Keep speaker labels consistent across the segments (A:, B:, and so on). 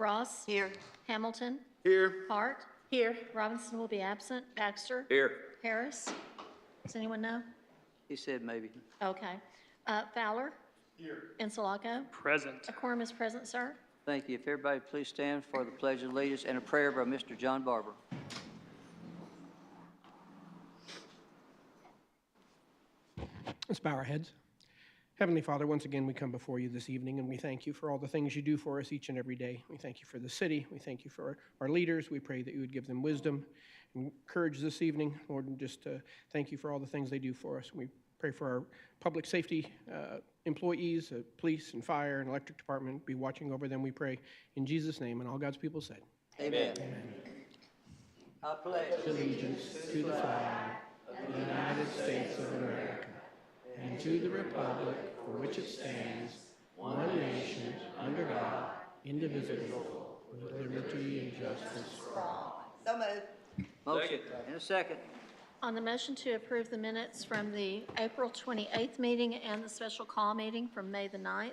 A: Ross.
B: Here.
A: Hamilton.
C: Here.
A: Hart.
B: Here.
A: Robinson will be absent. Baxter.
C: Here.
A: Harris. Does anyone know?
D: He said maybe.
A: Okay. Fowler. Here. Insulaco.
E: Present.
A: A quorum is present, sir.
D: Thank you. If everybody please stand for the Pledge of Allegiance and a prayer by Mr. John Barber.
F: Let's bow our heads. Heavenly Father, once again we come before you this evening and we thank you for all the things you do for us each and every day. We thank you for the city. We thank you for our leaders. We pray that you would give them wisdom and courage this evening, Lord, and just thank you for all the things they do for us. We pray for our public safety employees, police and fire and electric department. Be watching over them, we pray. In Jesus' name, and all God's people said.
D: Amen. I pledge
F: Allegiance to the flag of the United States of America and to the republic for which it stands, one nation, under God, indivisible, with liberty and justice for all.
B: So moved.
D: motion in a second.
A: On the motion to approve the minutes from the April 28th meeting and the special call meeting from May the 9th,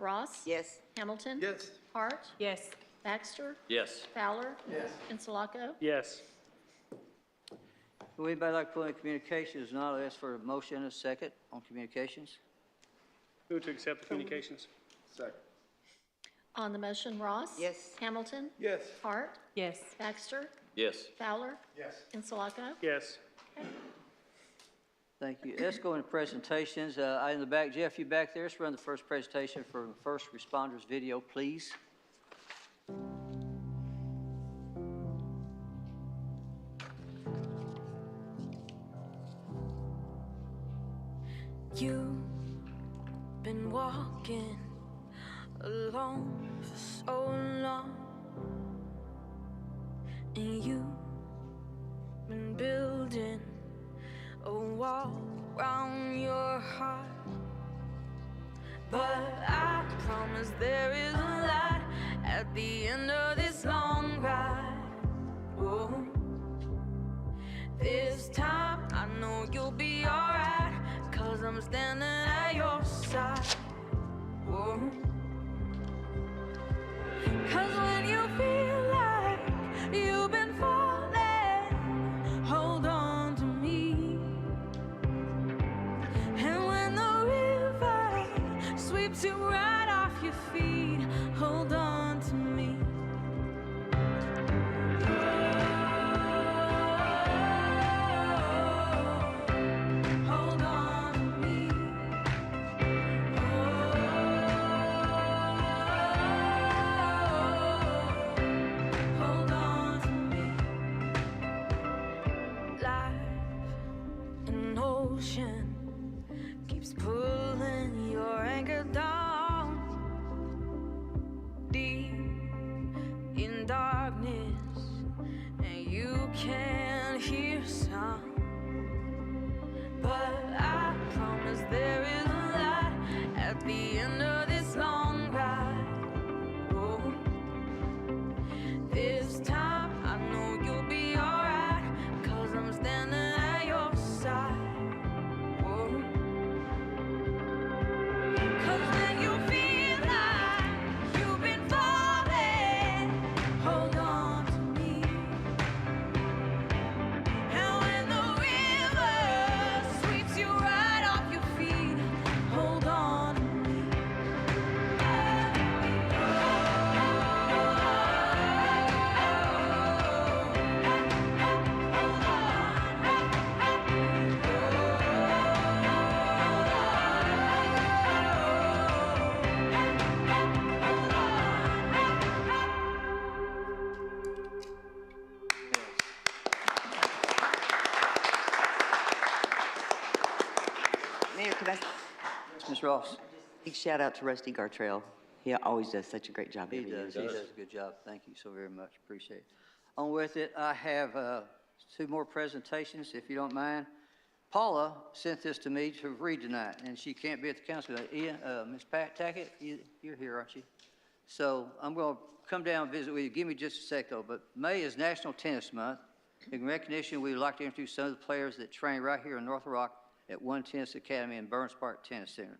A: Ross?
B: Yes.
A: Hamilton?
C: Yes.
A: Hart?
B: Yes.
A: Baxter?
C: Yes.
A: Fowler? Yes. Insulaco?
E: Yes.
D: Would anybody like to put in communications? Not, I'll ask for a motion in a second on communications.
E: Move to accept the communications.
C: Second.
A: On the motion, Ross?
B: Yes.
A: Hamilton?
C: Yes.
A: Hart?
B: Yes.
A: Baxter?
C: Yes.
A: Fowler?
C: Yes.
A: Insulaco?
E: Yes.
D: Thank you. Let's go into presentations. In the back, Jeff, you back there? Let's run the first presentation for the first responders video, please.
G: You've been walking alone for so long, and you've been building a wall around your heart. But I promise there is a light at the end of this long ride. Whoa. This time I know you'll be alright, 'cause I'm standing at your side. Whoa. 'Cause when you feel like you've been falling, hold on to me. And when the river sweeps you right off your feet, hold on to me. Hold on to me. Hold on to me. Life in ocean keeps pulling your anchor down, deep in darkness, and you can't hear sound. But I promise there is a light at the end of this long ride. Oh, this time I know you'll be alright, 'cause I'm standing at your side. Oh, 'cause when you feel like you've been falling, hold on to me. And when the river sweeps you right off your feet, hold on to me.
B: Mayor, could I
D: Ms. Ross.
B: big shout out to Rusty Gartrell? He always does such a great job
D: He
B: every year.
D: does. He does a good job. Thank you so very much. Appreciate it. On with it, I have two more presentations, if you don't mind. Paula sent this to me to read tonight, and she can't be at the council. Ian, Ms. Pat Tackett, you're here, aren't you? So I'm going to come down and visit with you. Give me just a sec, though. But May is National Tennis Month. In recognition, we would like to introduce some of the players that train right here in North Rock at One Tennis Academy and Burns Park Tennis Center.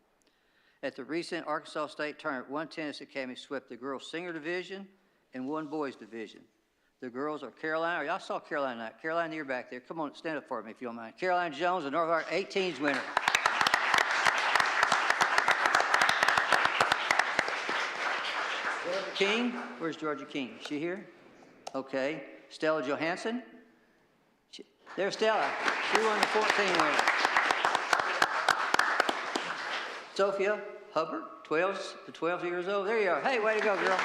D: At the recent Arkansas State Tournament, one tennis academy swept the girls' senior division and one boys' division. The girls are Caroline, y'all saw Caroline tonight. Caroline, you're back there. Come on, stand up for me if you don't mind. Caroline Jones, the North Ark 18s winner. Georgia King, where's Georgia King? Is she here? Okay. Stella Johansson. There's Stella. She won the 14 winner. Sophia Hubbard, 12 years old. There you are. Hey, way to go, girl.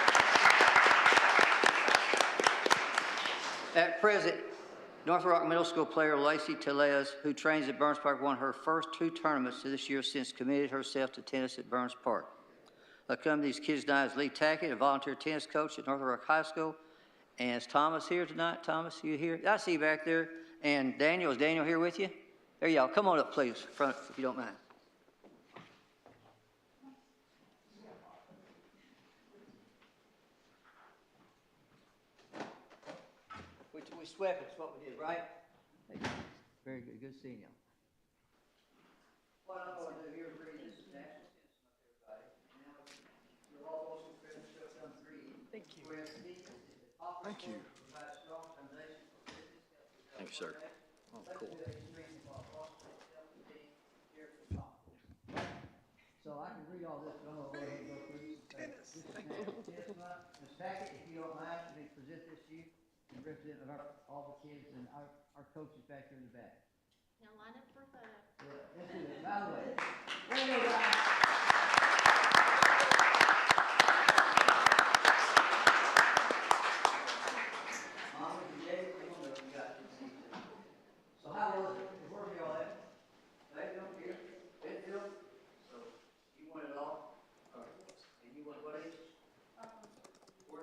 D: At present, North Rock Middle School player Lacey Tellez, who trains at Burns Park, won her first 2 tournaments this year since committed herself to tennis at Burns Park. Accompanying these kids tonight is Lee Tackett, a volunteer tennis coach at North Rock High School. And is Thomas here tonight? Thomas, you here? I see you back there. And Daniel, is Daniel here with you? There you are. Come on up, please, front, if you don't mind. We swept it, that's what we did, right? Very good. Good seeing you. What I'm going to do here is read this national anthem up, everybody. And now you're all most friends to come read. Thank you.
C: Thank you. Thank you, sir. Oh, cool.
D: So I can read all this, but I'm going to go ahead and go through this. This is national chestnut. Ms. Tackett, if you don't mind, let me present this to you. And represent all the kids and our coaches back there in the back.
A: Now line up for a photo.
D: Yeah, let's do it. By the way. There you go, guys. Mom and Jay, come on up. You got this. So how was it? Where were y'all at? Mayville, here? Bentonville? So you won it all? And you won what age? 14?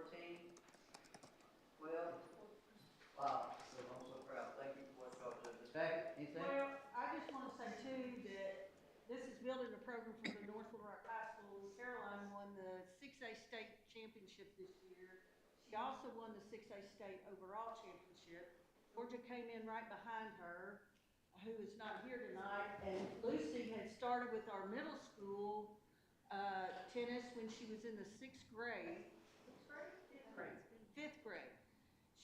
D: 12? Wow, so I'm so proud. Thank you for what y'all did. Ms. Tackett, anything?
H: Well, I just want to say too that this is building a program for the North Little Rock High School. Caroline won the 6A state championship this year. She also won the 6A state overall championship. Georgia came in right behind her, who is not here tonight. And Lucy had started with our middle school tennis when she was in the 6th grade. 5th grade? 5th grade.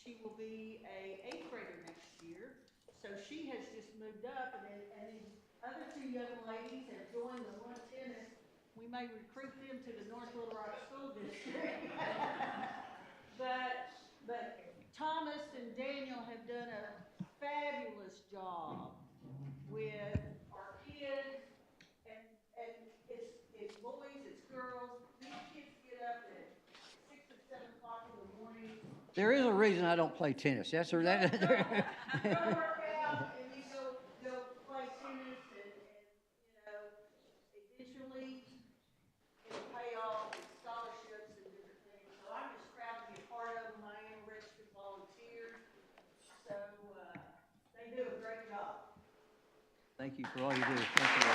H: She will be a 8th grader next year. So she has just moved up, and these other 2 young ladies have joined the One Tennis. We may recruit them to the North Little Rock School District. But Thomas and Daniel have done a fabulous job with our kids, and it's boys, it's girls. These kids get up at 6 or 7 o'clock in the morning.
D: There is a reason I don't play tennis. That's
H: Go work out and you go play tennis and eventually it'll pay off with scholarships and different things. So I'm just proud to be a part of them. I am a registered volunteer. So, they do a great job.
D: Thank you for all you do. Thank you.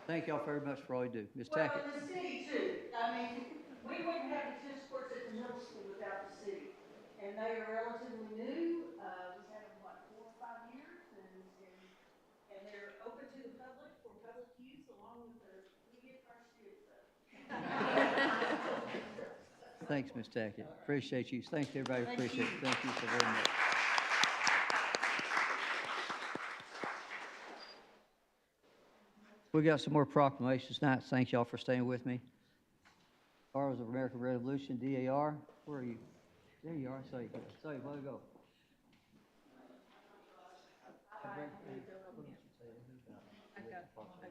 D: Thank y'all very much for all you do. Ms. Tackett.
H: Well, in the city too. I mean, we wouldn't have the tennis courts at the middle school without the city. And they are relatively new. We've had them, 4 or 5 years? And they're open to the public for public use along with we get our students up.
D: Thanks, Ms. Tackett. Appreciate you. Thanks, everybody. Appreciate it. Thank you so very much. We got some more proclamations tonight. Thank y'all for staying with me. Heroes of American Revolution, DAR. Where are you? There you are. I saw you. Let it go.
I: I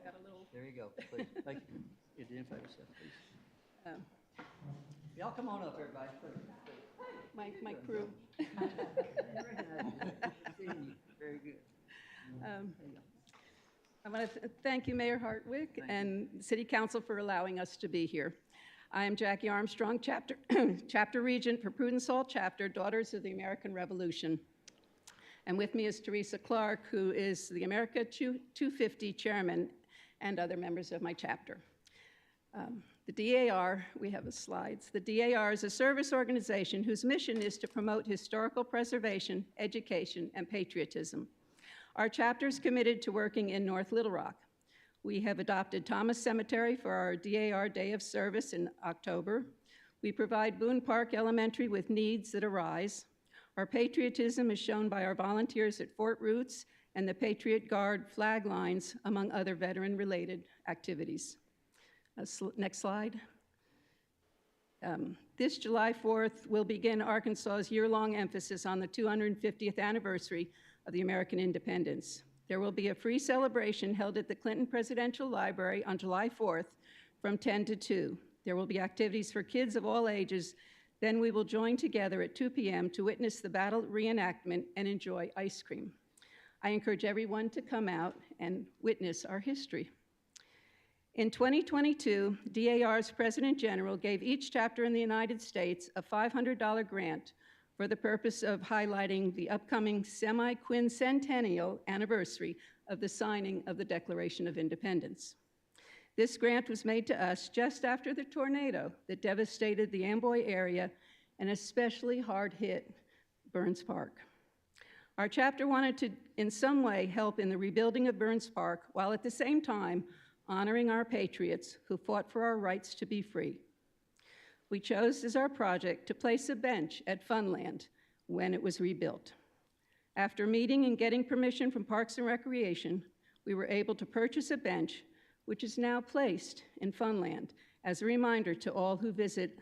I: got a little,
D: There you go. Please. Thank you. Identify yourself, please.
I: um,
D: Y'all come on up, everybody.
I: my crew.
D: Very good.
I: I want to thank you, Mayor Hartwick, and City Council for allowing us to be here. I am Jackie Armstrong, Chapter Regent for Prudence Hall Chapter, Daughters of the American Revolution. And with me is Teresa Clark, who is the America 250 Chairman, and other members of my chapter. The DAR, we have the slides. The DAR is a service organization whose mission is to promote historical preservation, education, and patriotism. Our chapter is committed to working in North Little Rock. We have adopted Thomas Cemetery for our DAR Day of Service in October. We provide Boone Park Elementary with needs that arise. Our patriotism is shown by our volunteers at Fort Roots and the Patriot Guard flag lines, among other veteran-related activities. Next slide. This July 4th will begin Arkansas's year-long emphasis on the 250th anniversary of the American independence. There will be a free celebration held at the Clinton Presidential Library on July 4th from 10 to 2. There will be activities for kids of all ages. Then we will join together at 2 p.m. to witness the battle reenactment and enjoy ice cream. I encourage everyone to come out and witness our history. In 2022, DAR's President General gave each chapter in the United States a $500 grant for the purpose of highlighting the upcoming semi-quincentennial anniversary of the signing of the Declaration of Independence. This grant was made to us just after the tornado that devastated the Amboy area and especially hard-hit Burns Park. Our chapter wanted to, in some way, help in the rebuilding of Burns Park, while at the same time honoring our patriots who fought for our rights to be free. We chose as our project to place a bench at Funland when it was rebuilt. After meeting and getting permission from Parks and Recreation, we were able to purchase a bench, which is now placed in Funland as a reminder to all who visit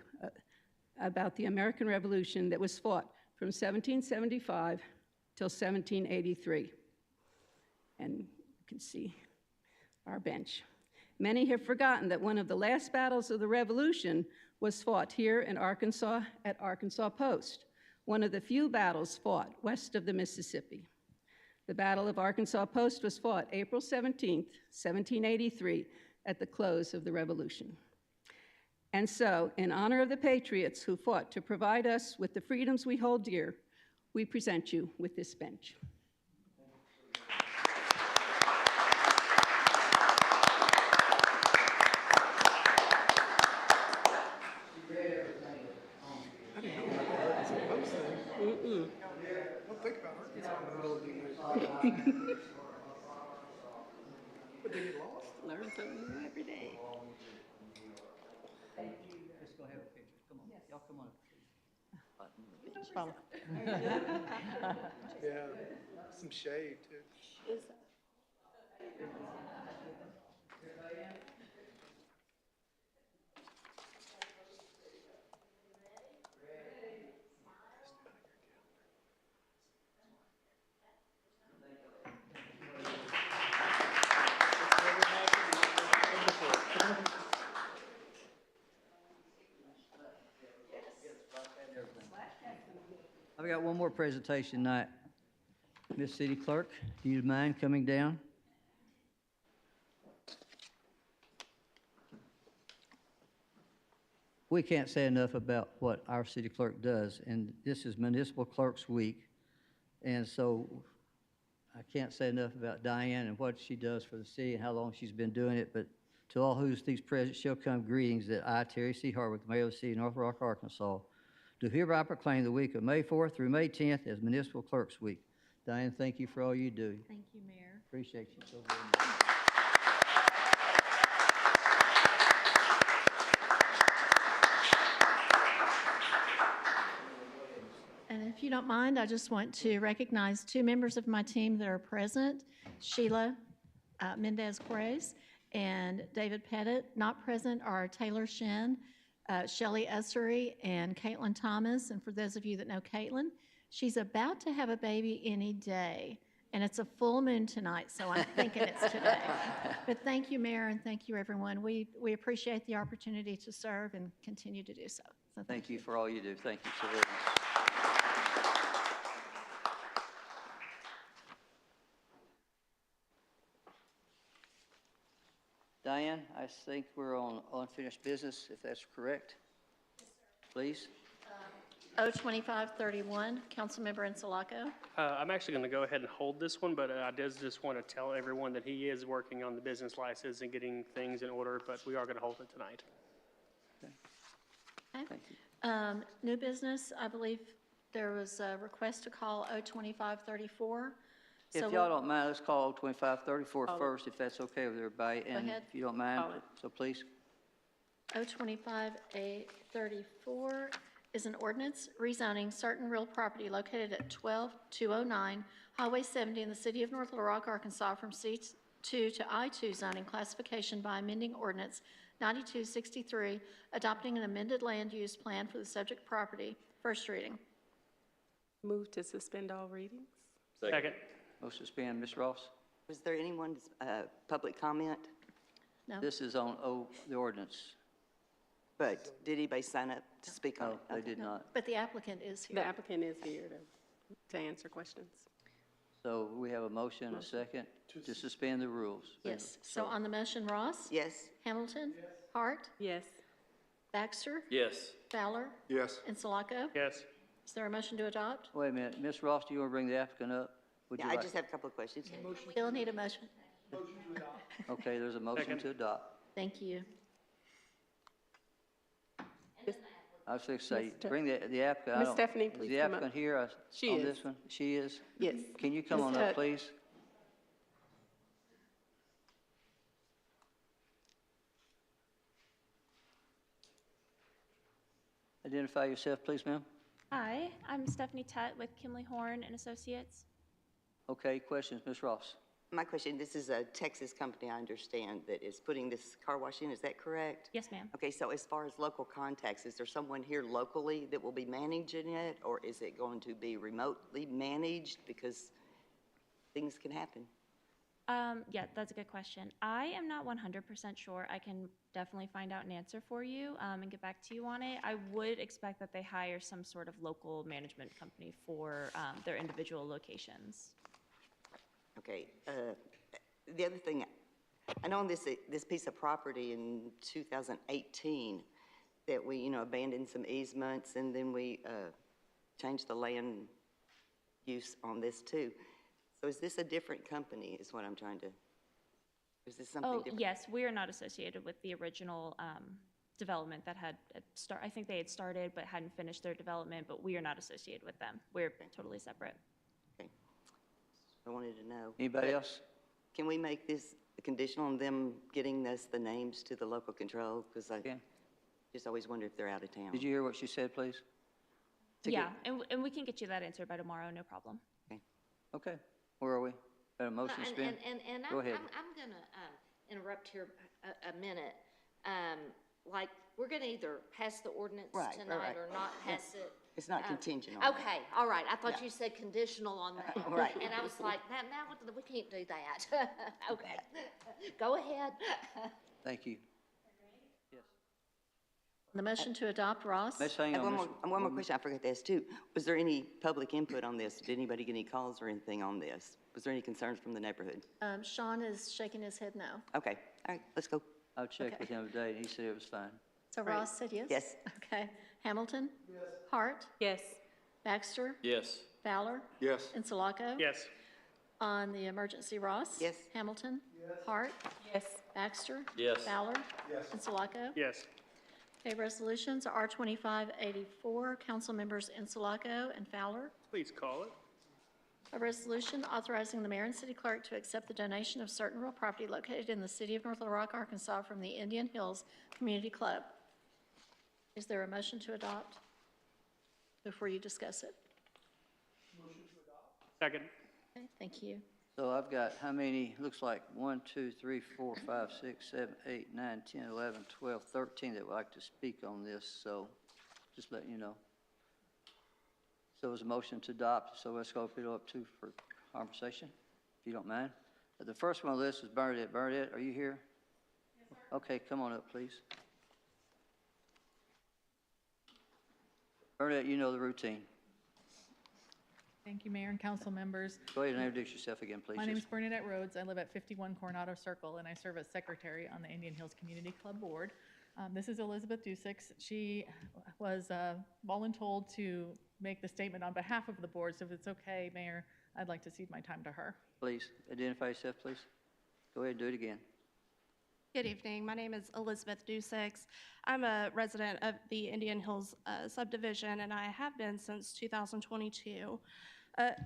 I: about the American Revolution that was fought from 1775 till 1783. And you can see our bench. Many have forgotten that one of the last battles of the Revolution was fought here in Arkansas at Arkansas Post, one of the few battles fought west of the Mississippi. The Battle of Arkansas Post was fought April 17th, 1783, at the close of the Revolution. And so, in honor of the patriots who fought to provide us with the freedoms we hold dear, we present you with this bench.
F: Don't think about Arkansas in the middle of the United But they get lost.
I: Learn something new every day.
D: Let's go have a picture. Come on, y'all come on.
F: Yeah, some shade too.
D: I've got one more presentation tonight. Miss City Clerk, do you mind coming down? We can't say enough about what our city clerk does, and this is Municipal Clerks Week, and so I can't say enough about Diane and what she does for the city and how long she's been doing it, but to all who's these present shall come greetings that I, Terry C. Hardwick, Mayor of the City of North Rock, Arkansas, do hereby proclaim the week of May 4th through May 10th as Municipal Clerks Week. Diane, thank you for all you do.
A: Thank you, Mayor.
D: Appreciate you so very much.
A: And if you don't mind, I just want to recognize two members of my team that are present, Sheila Mendez-Grace and David Pettit. Not present are Taylor Shin, Shelley Essery, and Caitlin Thomas. And for those of you that know Caitlin, she's about to have a baby any day. And it's a full moon tonight, so I'm thinking it's today. But thank you, Mayor, and thank you, everyone. We appreciate the opportunity to serve and continue to do so. So
D: Thank you for all you do. Thank you so very much. Diane, I think we're on unfinished business, if that's correct. Please.
A: 02531, Councilmember Insulaco.
E: I'm actually going to go ahead and hold this one, but I did just want to tell everyone that he is working on the business license and getting things in order, but we are going to hold it tonight.
A: Okay.
D: Thank you.
A: New business, I believe there was a request to call 02534 So
D: If y'all don't mind, let's call 2534 first, if that's okay with everybody. And
A: ahead.
D: if you don't mind,
I: Call it.
D: so please.
A: 025-834 is an ordinance rezoning certain real property located at 12209 Highway 70 in the city of North Little Rock, Arkansas, from C2 to I2 zoning classification by amending ordinance 9263, adopting an amended land use plan for the subject property. First reading.
J: Move to suspend all readings?
E: Second.
D: Motion to suspend, Ms. Ross.
B: Was there anyone's public comment?
A: No?
D: This is on the ordinance.
B: But did anybody sign up to speak on
D: No,
B: it?
D: they
B: Okay.
D: did not.
A: But the applicant is
J: The
A: here.
J: applicant is here to answer questions.
D: So we have a motion and a second to suspend the rules.
A: Yes. So on the motion, Ross?
B: Yes?
A: Hamilton? Hart?
J: Yes.
A: Baxter?
C: Yes.
A: Fowler?
C: Yes.
A: And Sulaco?
E: Yes.
A: Is there a motion to adopt?
D: Wait a minute, Ms. Ross, do you want to bring the applicant up? Would
B: Yeah,
D: you
B: I
D: like-
B: just have a couple of questions.
A: We'll need a motion.
D: Okay, there's a motion
E: Second.
D: to adopt.
A: Thank you.
D: I was going to say,
J: Mr.
D: bring the applicant. I
J: Ms.
D: don't-
J: Stephanie,
D: Is
J: please
D: the
J: come up.
D: applicant here
J: She
D: on
J: is.
D: this one? She is?
J: Yes.
D: Can you come on
J: Ms.
D: up, please? Identify yourself, please, ma'am.
K: Hi, I'm Stephanie Tutt with Kimley Horn and Associates.
D: Okay, questions, Ms. Ross?
B: My question, this is a Texas company, I understand, that is putting this car wash in, is that correct?
K: Yes, ma'am.
B: Okay, so as far as local contacts, is there someone here locally that will be managing it, or is it going to be remotely managed? Because things can happen.
K: Yeah, that's a good question. I am not 100% sure. I can definitely find out an answer for you and get back to you on it. I would expect that they hire some sort of local management company for their individual locations.
B: Okay, the other thing, I know on this piece of property in 2018 that we, abandoned some easements and then we changed the land use on this too. So is this a different company is what I'm trying to, is this something
K: Oh,
B: different?
K: yes, we are not associated with the original development that had I think they had started but hadn't finished their development, but we are not associated with them. We're totally separate.
B: Okay, I wanted to know.
D: Anybody else?
B: Can we make this conditional on them getting us the names to the local control? Because I
D: Yeah.
B: just always wonder if they're out of town.
D: Did you hear what she said, please?
K: Yeah, and we can get you that answer by tomorrow, no problem.
D: Okay, where are we? Got a motion to suspend?
L: And
D: Go ahead.
L: I'm going to interrupt here a minute. Like, we're going to either pass the ordinance
B: Right,
L: tonight
B: right.
L: or not pass it.
B: It's not contingent on that.
L: Okay, all right. I thought
B: Yeah.
L: you said conditional on that.
B: Right.
L: And I was like, now we can't do that. Okay, go ahead.
D: Thank you. Yes.
A: The motion to adopt, Ross?
D: Let's hang
B: And
D: on.
B: one more question I forgot to ask too. Was there any public input on this? Did anybody get any calls or anything on this? Was there any concerns from the neighborhood?
A: Sean is shaking his head no.
B: Okay, all right, let's go.
D: I checked with him today, and he said it was fine.
A: So
B: Right.
A: Ross said yes?
B: Yes.
A: Okay. Hamilton? Yes. Hart?
J: Yes.
A: Baxter?
C: Yes.
A: Fowler?
C: Yes.
A: And Sulaco?
E: Yes.
A: On the emergency, Ross?
B: Yes.
A: Hamilton? Hart?
J: Yes.
A: Baxter?
C: Yes.
A: Fowler? Yes. And Sulaco?
E: Yes.
A: Okay, resolutions, R2584, council members Insulaco and Fowler.
E: Please call it.
A: A resolution authorizing the mayor and city clerk to accept the donation of certain real property located in the city of North Little Rock, Arkansas from the Indian Hills Community Club. Is there a motion to adopt before you discuss it?
E: Second.
A: Okay, thank you.
D: So I've got how many, looks like 1, 2, 3, 4, 5, 6, 7, 8, 9, 10, 11, 12, 13 that would like to speak on this, so just letting you know. So it was a motion to adopt, so let's go open it up to for conversation, if you don't mind. The first one on the list is Bernadette. Bernadette, are you here? Yes, sir. Okay, come on up, please. Bernadette, you know the routine.
M: Thank you, Mayor and council members.
D: Go ahead and introduce yourself again, please.
M: My name is Bernadette Rhodes. I live at 51 Coronado Circle, and I serve as secretary on the Indian Hills Community Club Board. This is Elizabeth Dusix. She was voluntold to make the statement on behalf of the board, so if it's okay, Mayor, I'd like to cede my time to her.
D: Please, identify yourself, please. Go ahead and do it again.
N: Good evening. My name is Elizabeth Dusix. I'm a resident of the Indian Hills subdivision, and I have been since 2022.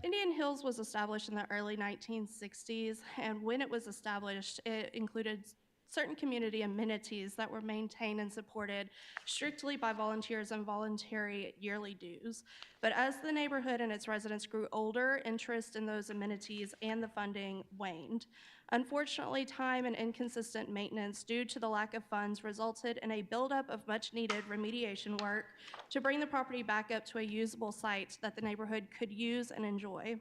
N: Indian Hills was established in the early 1960s, and when it was established, it included certain community amenities that were maintained and supported strictly by volunteers and voluntary yearly dues. But as the neighborhood and its residents grew older, interest in those amenities and the funding waned. Unfortunately, time and inconsistent maintenance due to the lack of funds resulted in a buildup of much-needed remediation work to bring the property back up to a usable site that the neighborhood could use and enjoy.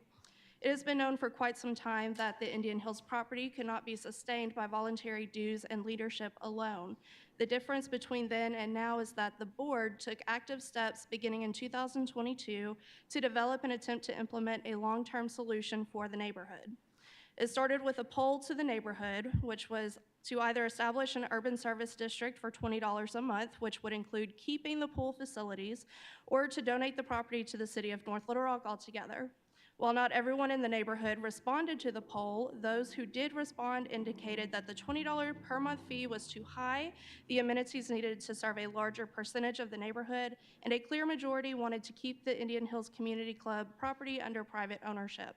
N: It has been known for quite some time that the Indian Hills property could not be sustained by voluntary dues and leadership alone. The difference between then and now is that the board took active steps beginning in 2022 to develop and attempt to implement a long-term solution for the neighborhood. It started with a poll to the neighborhood, which was to either establish an urban service district for $20 a month, which would include keeping the pool facilities, or to donate the property to the city of North Little Rock altogether. While not everyone in the neighborhood responded to the poll, those who did respond indicated that the $20 per month fee was too high, the amenities needed to serve a larger percentage of the neighborhood, and a clear majority wanted to keep the Indian Hills Community Club property under private ownership.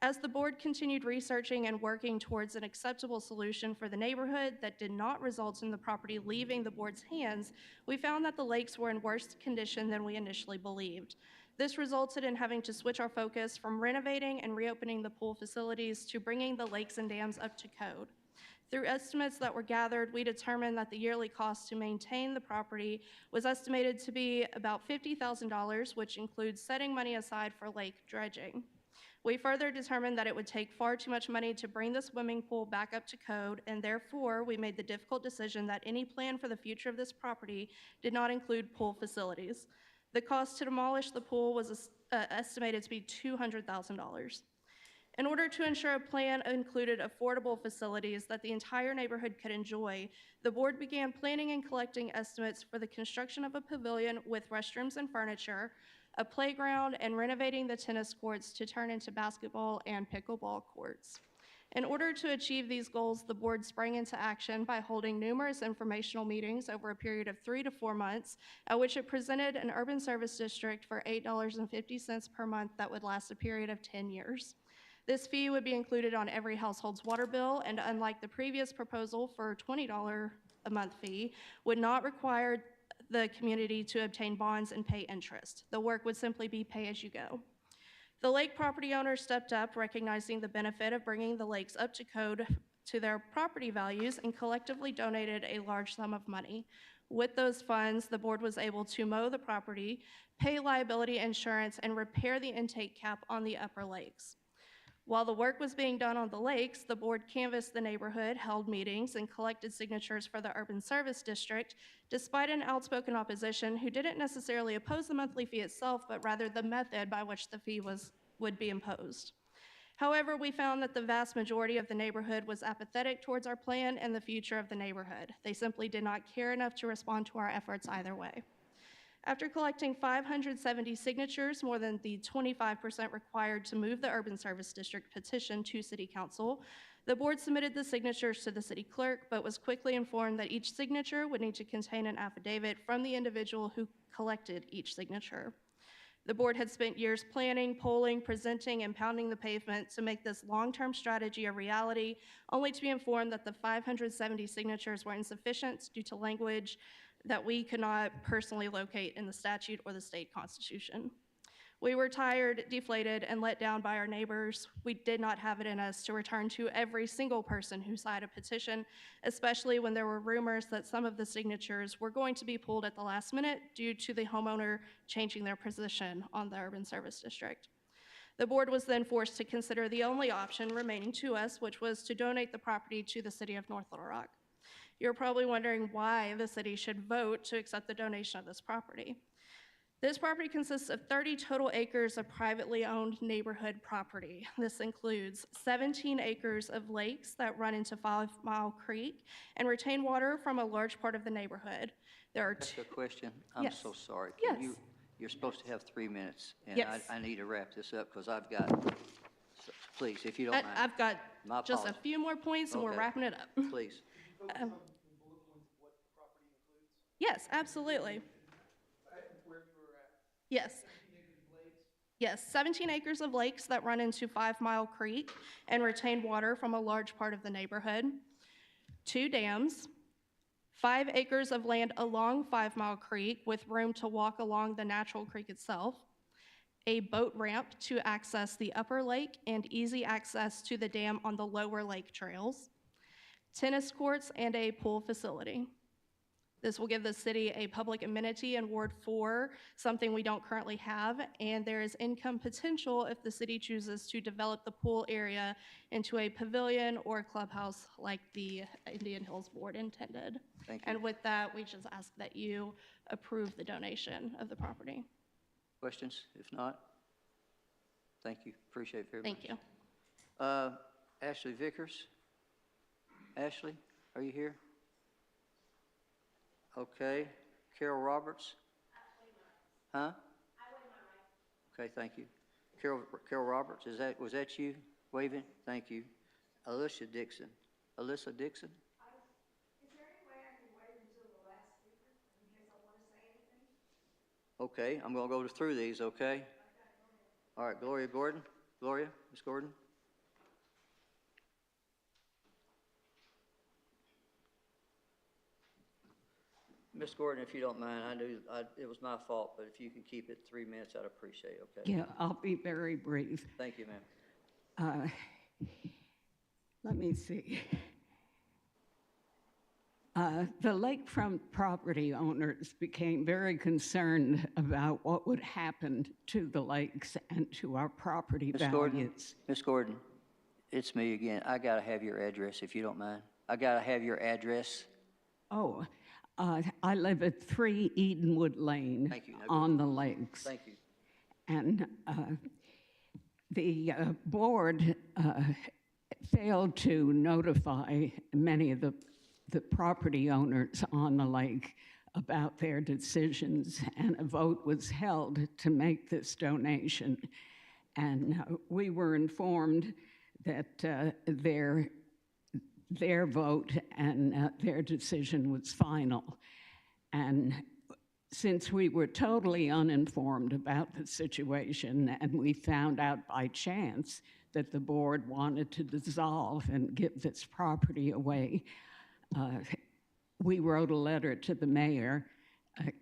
N: As the board continued researching and working towards an acceptable solution for the neighborhood that did not result in the property leaving the board's hands, we found that the lakes were in worse condition than we initially believed. This resulted in having to switch our focus from renovating and reopening the pool facilities to bringing the lakes and dams up to code. Through estimates that were gathered, we determined that the yearly cost to maintain the property was estimated to be about $50,000, which includes setting money aside for lake dredging. We further determined that it would take far too much money to bring the swimming pool back up to code, and therefore we made the difficult decision that any plan for the future of this property did not include pool facilities. The cost to demolish the pool was estimated to be $200,000. In order to ensure a plan included affordable facilities that the entire neighborhood could enjoy, the board began planning and collecting estimates for the construction of a pavilion with restrooms and furniture, a playground, and renovating the tennis courts to turn into basketball and pickleball courts. In order to achieve these goals, the board sprang into action by holding numerous informational meetings over a period of 3 to 4 months, at which it presented an urban service district for $8.50 per month that would last a period of 10 years. This fee would be included on every household's water bill, and unlike the previous proposal for a $20 a month fee, would not require the community to obtain bonds and pay interest. The work would simply be pay as you go. The lake property owners stepped up, recognizing the benefit of bringing the lakes up to code to their property values, and collectively donated a large sum of money. With those funds, the board was able to mow the property, pay liability insurance, and repair the intake cap on the upper lakes. While the work was being done on the lakes, the board canvassed the neighborhood, held meetings, and collected signatures for the urban service district, despite an outspoken opposition who didn't necessarily oppose the monthly fee itself, but rather the method by which the fee would be imposed. However, we found that the vast majority of the neighborhood was apathetic towards our plan and the future of the neighborhood. They simply did not care enough to respond to our efforts either way. After collecting 570 signatures, more than the 25% required to move the urban service district petition to City Council, the board submitted the signatures to the city clerk, but was quickly informed that each signature would need to contain an affidavit from the individual who collected each signature. The board had spent years planning, polling, presenting, and pounding the pavement to make this long-term strategy a reality, only to be informed that the 570 signatures were insufficient due to language that we could not personally locate in the statute or the state constitution. We were tired, deflated, and let down by our neighbors. We did not have it in us to return to every single person who signed a petition, especially when there were rumors that some of the signatures were going to be pulled at the last minute due to the homeowner changing their position on the urban service district. The board was then forced to consider the only option remaining to us, which was to donate the property to the city of North Little Rock. You're probably wondering why the city should vote to accept the donation of this property. This property consists of 30 total acres of privately owned neighborhood property. This includes 17 acres of lakes that run into 5 Mile Creek and retain water from a large part of the neighborhood. There are
D: That's a question. I'm
N: Yes.
D: so sorry.
N: Yes.
D: You're supposed to have 3 minutes, and
N: Yes.
D: I need to wrap this up because I've got, please, if you don't mind.
N: I've got
D: My
N: just a
D: apologies.
N: few more points and we're
D: Okay.
N: wrapping it up.
D: Please.
N: Yes, absolutely. Yes. Yes, 17 acres of lakes that run into 5 Mile Creek and retain water from a large part of the neighborhood. 2 dams, 5 acres of land along 5 Mile Creek with room to walk along the natural creek itself. A boat ramp to access the upper lake and easy access to the dam on the lower lake trails. Tennis courts and a pool facility. This will give the city a public amenity in Ward 4, something we don't currently have, and there is income potential if the city chooses to develop the pool area into a pavilion or clubhouse like the Indian Hills Board intended.
D: Thank you.
N: And with that, we just ask that you approve the donation of the property.
D: Questions? If not, thank you. Appreciate it very much.
N: Thank you.
D: Ashley Vickers. Ashley, are you here? Okay. Carol Roberts? Huh? Okay, thank you. Carol Roberts, was that you waving? Thank you. Alyssa Dixon. Alyssa Dixon?
H: Is there any way I can wait until the last speaker in case I want to say anything?
D: Okay, I'm going to go through these, okay? All right, Gloria Gordon. Gloria, Ms. Gordon. Ms. Gordon, if you don't mind, I knew it was my fault, but if you can keep it 3 minutes, I'd appreciate it, okay?
O: Yeah, I'll be very brief.
D: Thank you, ma'am.
O: Let me see. The lakefront property owners became very concerned about what would happen to the lakes and to our property values.
D: Ms. Gordon, it's me again. I got to have your address, if you don't mind. I got to have your address.
O: Oh, I live at 3 Edenwood Lane.
D: Thank you.
O: On the lakes.
D: Thank you.
O: And the board failed to notify many of the property owners on the lake about their decisions, and a vote was held to make this donation. And we were informed that their vote and their decision was final. And since we were totally uninformed about the situation, and we found out by chance that the board wanted to dissolve and give this property away, we wrote a letter to the mayor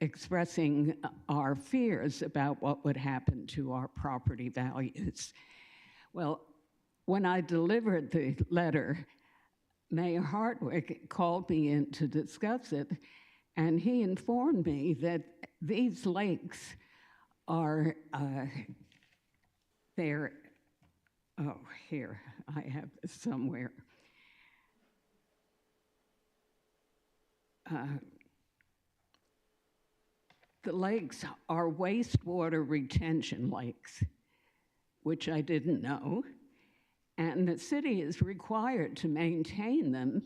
O: expressing our fears about what would happen to our property values. Well, when I delivered the letter, Mayor Hartwick called me in to discuss it, and he informed me that these lakes are, they're, oh, here, I have this somewhere. The lakes are wastewater retention lakes, which I didn't know. And the city is required to maintain them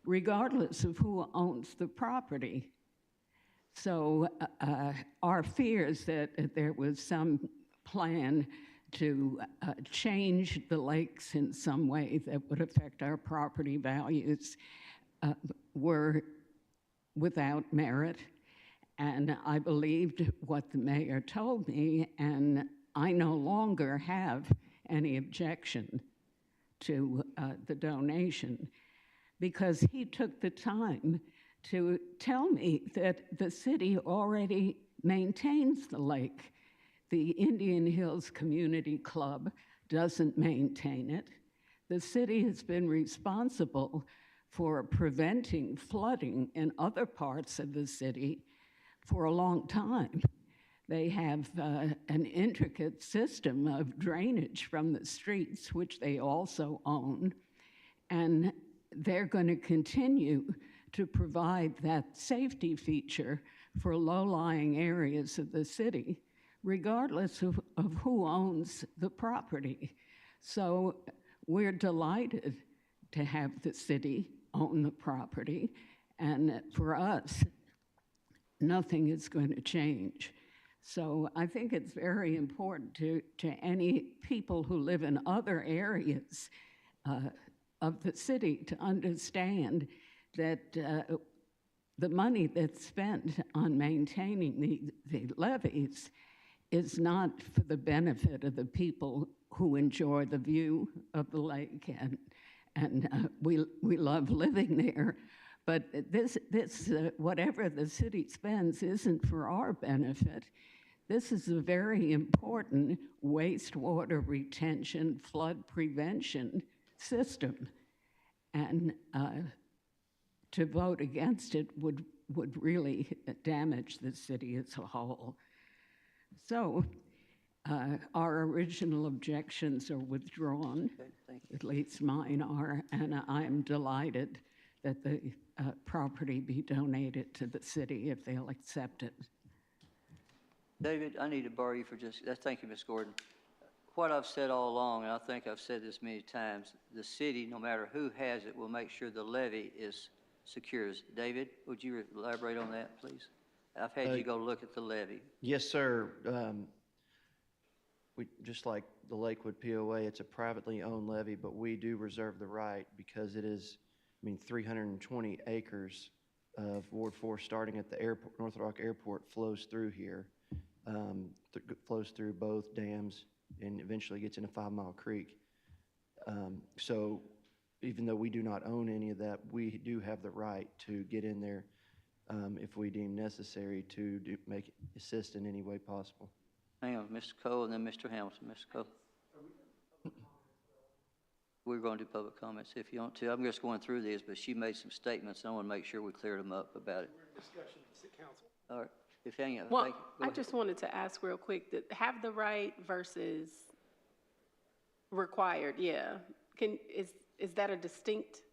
O: regardless of who owns the property. So our fears that there was some plan to change the lakes in some way that would affect our property values were without merit. And I believed what the mayor told me, and I no longer have any objection to the donation, because he took the time to tell me that the city already maintains the lake. The Indian Hills Community Club doesn't maintain it. The city has been responsible for preventing flooding in other parts of the city for a long time. They have an intricate system of drainage from the streets, which they also own, and they're going to continue to provide that safety feature for low-lying areas of the city, regardless of who owns the property. So we're delighted to have the city own the property, and for us, nothing is going to change. So I think it's very important to any people who live in other areas of the city to understand that the money that's spent on maintaining the levees is not for the benefit of the people who enjoy the view of the lake, and we love living there. But this whatever the city spends isn't for our benefit. This is a very important wastewater retention, flood prevention system. And to vote against it would really damage the city as a whole. So our original objections are withdrawn.
D: Okay, thank you.
O: At least mine are, and I'm delighted that the property be donated to the city if they'll accept it.
D: David, I need to borrow you for just, thank you, Ms. Gordon. What I've said all along, and I think I've said this many times, the city, no matter who has it, will make sure the levee is secure. David, would you elaborate on that, please? I've had you go look at the levee.
P: Yes, sir. We, just like the Lakewood POA, it's a privately owned levee, but we do reserve the right because it is, 320 acres of Ward 4 starting at the airport, North Rock Airport flows through here, flows through both dams and eventually gets into 5 Mile Creek. So even though we do not own any of that, we do have the right to get in there if we deem necessary to assist in any way possible.
D: Hang on, Mr. Cole and then Mr. Hamilton. Mr. Cole. We're going to do public comments if you want to. I'm just going through these, but she made some statements, and I want to make sure we cleared them up about it.
F: We're in discussion, City Council.
D: All right. If hang on.
J: Well,
D: Thank you. Go
J: I
D: ahead.
J: just wanted to ask real quick, that have the right versus required, yeah. Is that a distinct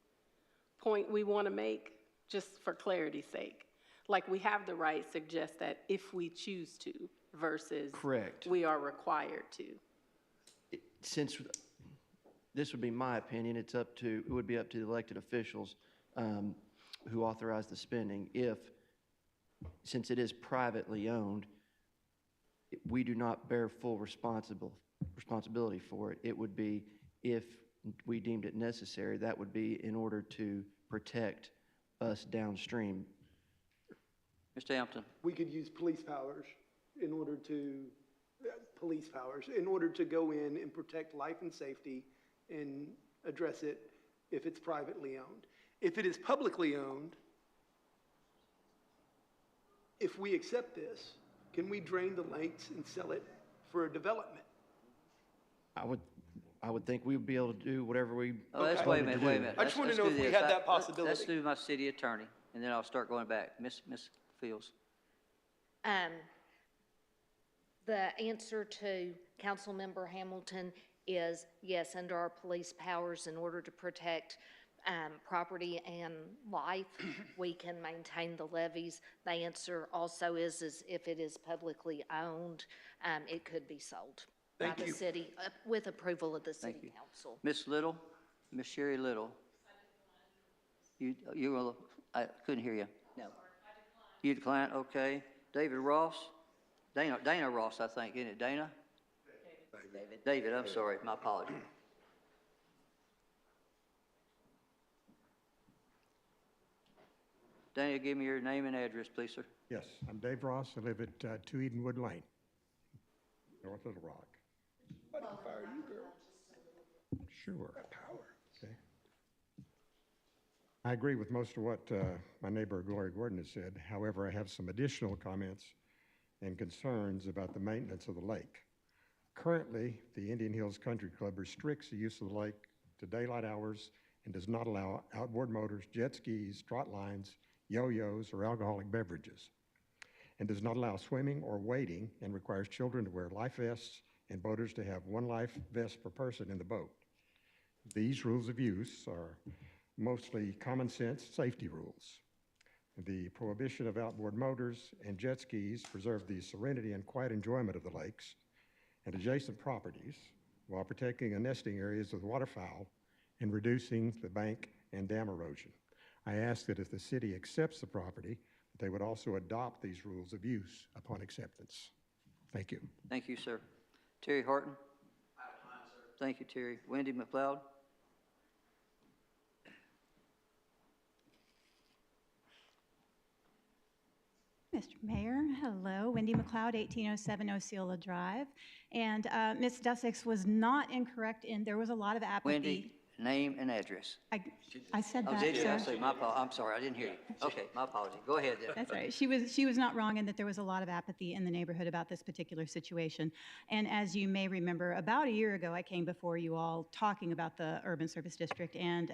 J: point we want to make, just for clarity's sake? Like, we have the right suggests that if we choose to versus
P: Correct.
J: we are required to.
P: Since this would be my opinion, it would be up to the elected officials who authorize the spending. Since it is privately owned, we do not bear full responsibility for it. It would be, if we deemed it necessary, that would be in order to protect us downstream.
D: Mr. Hampton.
F: We could use police powers in order to go in and protect life and safety and address it if it's privately owned. If it is publicly owned, if we accept this, can we drain the lakes and sell it for a development?
P: I would think we would be able to do whatever we.
D: Oh, let's wait a minute.
F: I just want to know if we had that possibility.
D: Let's do my city attorney, and then I'll start going back. Ms. Fields.
L: The answer to Councilmember Hamilton is yes, under our police powers, in order to protect property and life, we can maintain the levees. The answer also is if it is publicly owned, it could be sold by the city with approval of the city council.
D: Ms. Little, Ms. Sherry Little. I couldn't hear you.
B: No.
D: You decline, okay. David Ross, Dana Ross, I think, isn't it, Dana? David, I'm sorry, my apologies. Dana, give me your name and address, please, sir.
Q: Yes, I'm Dave Ross. I live at 2 Edenwood Lane, North Little Rock.
F: What power are you, girl?
Q: Sure. Okay. I agree with most of what my neighbor Gloria Gordon has said. However, I have some additional comments and concerns about the maintenance of the lake. Currently, the Indian Hills Country Club restricts the use of the lake to daylight hours and does not allow outboard motors, jet skis, trot lines, yo-yos, or alcoholic beverages, and does not allow swimming or wading, and requires children to wear life vests and boaters to have 1 life vest per person in the boat. These rules of use are mostly common sense safety rules. The prohibition of outboard motors and jet skis preserve the serenity and quiet enjoyment of the lakes and adjacent properties while protecting the nesting areas of the waterfowl and reducing the bank and dam erosion. I ask that if the city accepts the property, that they would also adopt these rules of use upon acceptance. Thank you.
D: Thank you, sir. Terry Horton. Thank you, Terry. Wendy McLeod.
R: Mr. Mayor, hello. Wendy McLeod, 1807 Osceola Drive. And Ms. Dussex was not incorrect in, there was a lot of apathy.
D: Wendy, name and address.
R: I said
D: Oh,
R: that,
D: did you?
R: sir.
D: I see. I'm sorry, I didn't hear you. Okay, my apology. Go ahead then.
R: That's all right. She was not wrong in that there was a lot of apathy in the neighborhood about this particular situation. And as you may remember, about a year ago, I came before you all talking about the Urban Service District, and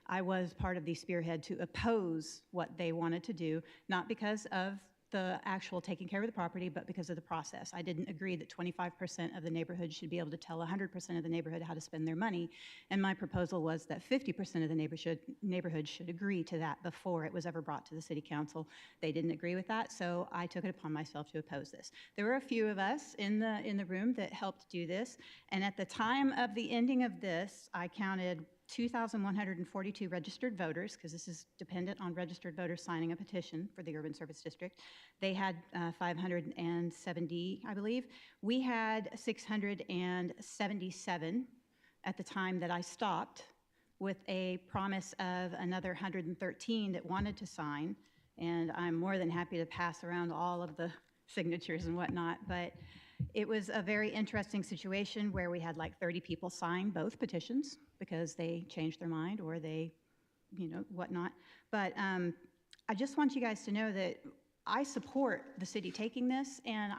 R: I was part of the spearhead to oppose what they wanted to do, not because of the actual taking care of the property, but because of the process. I didn't agree that 25% of the neighborhood should be able to tell 100% of the neighborhood how to spend their money. And my proposal was that 50% of the neighborhood should agree to that before it was ever brought to the city council. They didn't agree with that, so I took it upon myself to oppose this. There were a few of us in the room that helped do this, and at the time of the ending of this, I counted 2,142 registered voters, because this is dependent on registered voters signing a petition for the Urban Service District. They had 570, I believe. We had 677 at the time that I stopped, with a promise of another 113 that wanted to sign. And I'm more than happy to pass around all of the signatures and whatnot, but it was a very interesting situation where we had like 30 people sign both petitions because they changed their mind or they, whatnot. But I just want you guys to know that I support the city taking this, and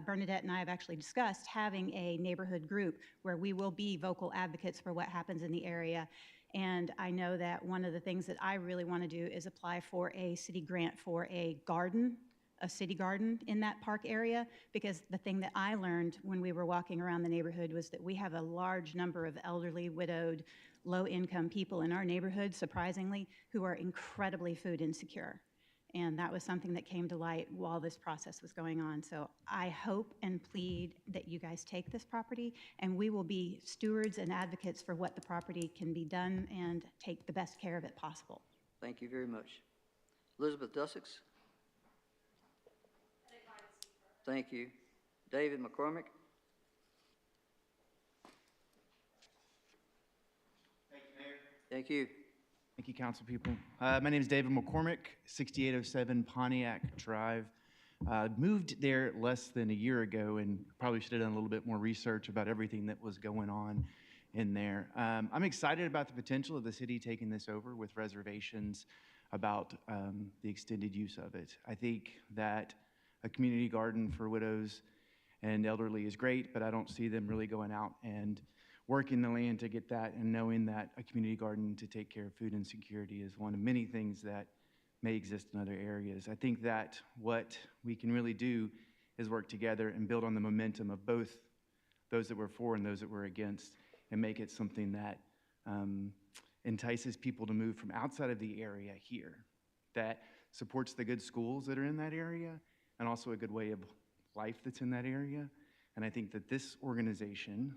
R: Bernadette and I have actually discussed having a neighborhood group where we will be vocal advocates for what happens in the area. And I know that one of the things that I really want to do is apply for a city grant for a city garden in that park area, because the thing that I learned when we were walking around the neighborhood was that we have a large number of elderly, widowed, low-income people in our neighborhood, surprisingly, who are incredibly food insecure. And that was something that came to light while this process was going on. So I hope and plead that you guys take this property, and we will be stewards and advocates for what the property can be done and take the best care of it possible.
D: Thank you very much. Elizabeth Dussex? Thank you. David McCormick? Thank you.
S: Thank you, council people. My name is David McCormick, 6807 Pontiac Drive. Moved there less than a year ago and probably should have done a little bit more research about everything that was going on in there. I'm excited about the potential of the city taking this over with reservations about the extended use of it. I think that a community garden for widows and elderly is great, but I don't see them really going out and working the land to get that, and knowing that a community garden to take care of food insecurity is one of many things that may exist in other areas. I think that what we can really do is work together and build on the momentum of both those that were for and those that were against, and make it something that entices people to move from outside of the area here, that supports the good schools that are in that area, and also a good way of life that's in that area. And I think that this organization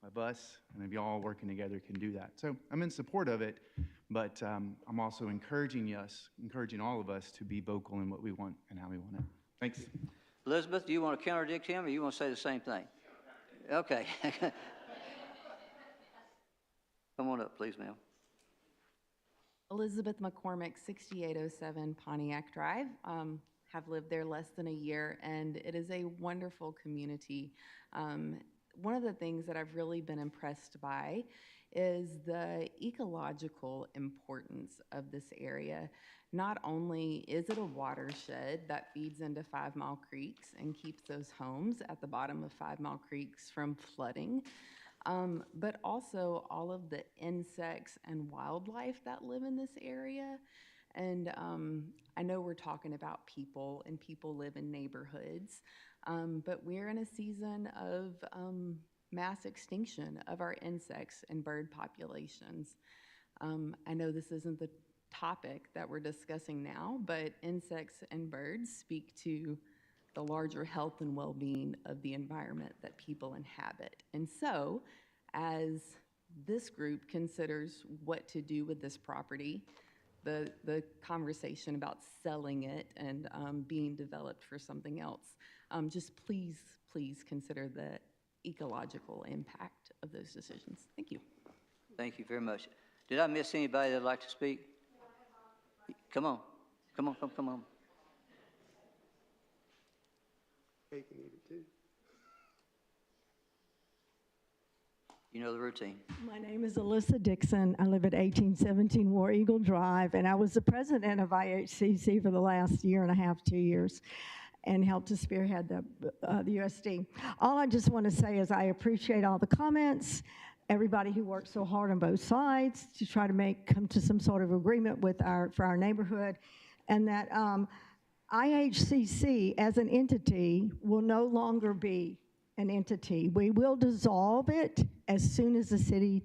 S: of us and of y'all working together can do that. So I'm in support of it, but I'm also encouraging all of us to be vocal in what we want and how we want it. Thanks.
D: Elizabeth, do you want to contradict him, or you want to say the same thing? Okay. Come on up, please, ma'am.
T: Elizabeth McCormick, 6807 Pontiac Drive. Have lived there less than a year, and it is a wonderful community. One of the things that I've really been impressed by is the ecological importance of this area. Not only is it a watershed that feeds into 5 Mile Creeks and keeps those homes at the bottom of 5 Mile Creeks from flooding, but also all of the insects and wildlife that live in this area. And I know we're talking about people, and people live in neighborhoods, but we're in a season of mass extinction of our insects and bird populations. I know this isn't the topic that we're discussing now, but insects and birds speak to the larger health and well-being of the environment that people inhabit. And so, as this group considers what to do with this property, the conversation about selling it and being developed for something else, just please consider the ecological impact of those decisions. Thank you.
D: Thank you very much. Did I miss anybody that'd like to speak? Come on.
U: cake and eat it too.
D: You know the routine.
V: My name is Alyssa Dixon. I live at 1817 War Eagle Drive, and I was the president of IHCC for the last year and a half, 2 years, and helped to spearhead the USD. All I just want to say is I appreciate all the comments, everybody who worked so hard on both sides to try to come to some sort of agreement with for our neighborhood, and that IHCC as an entity will no longer be an entity. We will dissolve it as soon as the city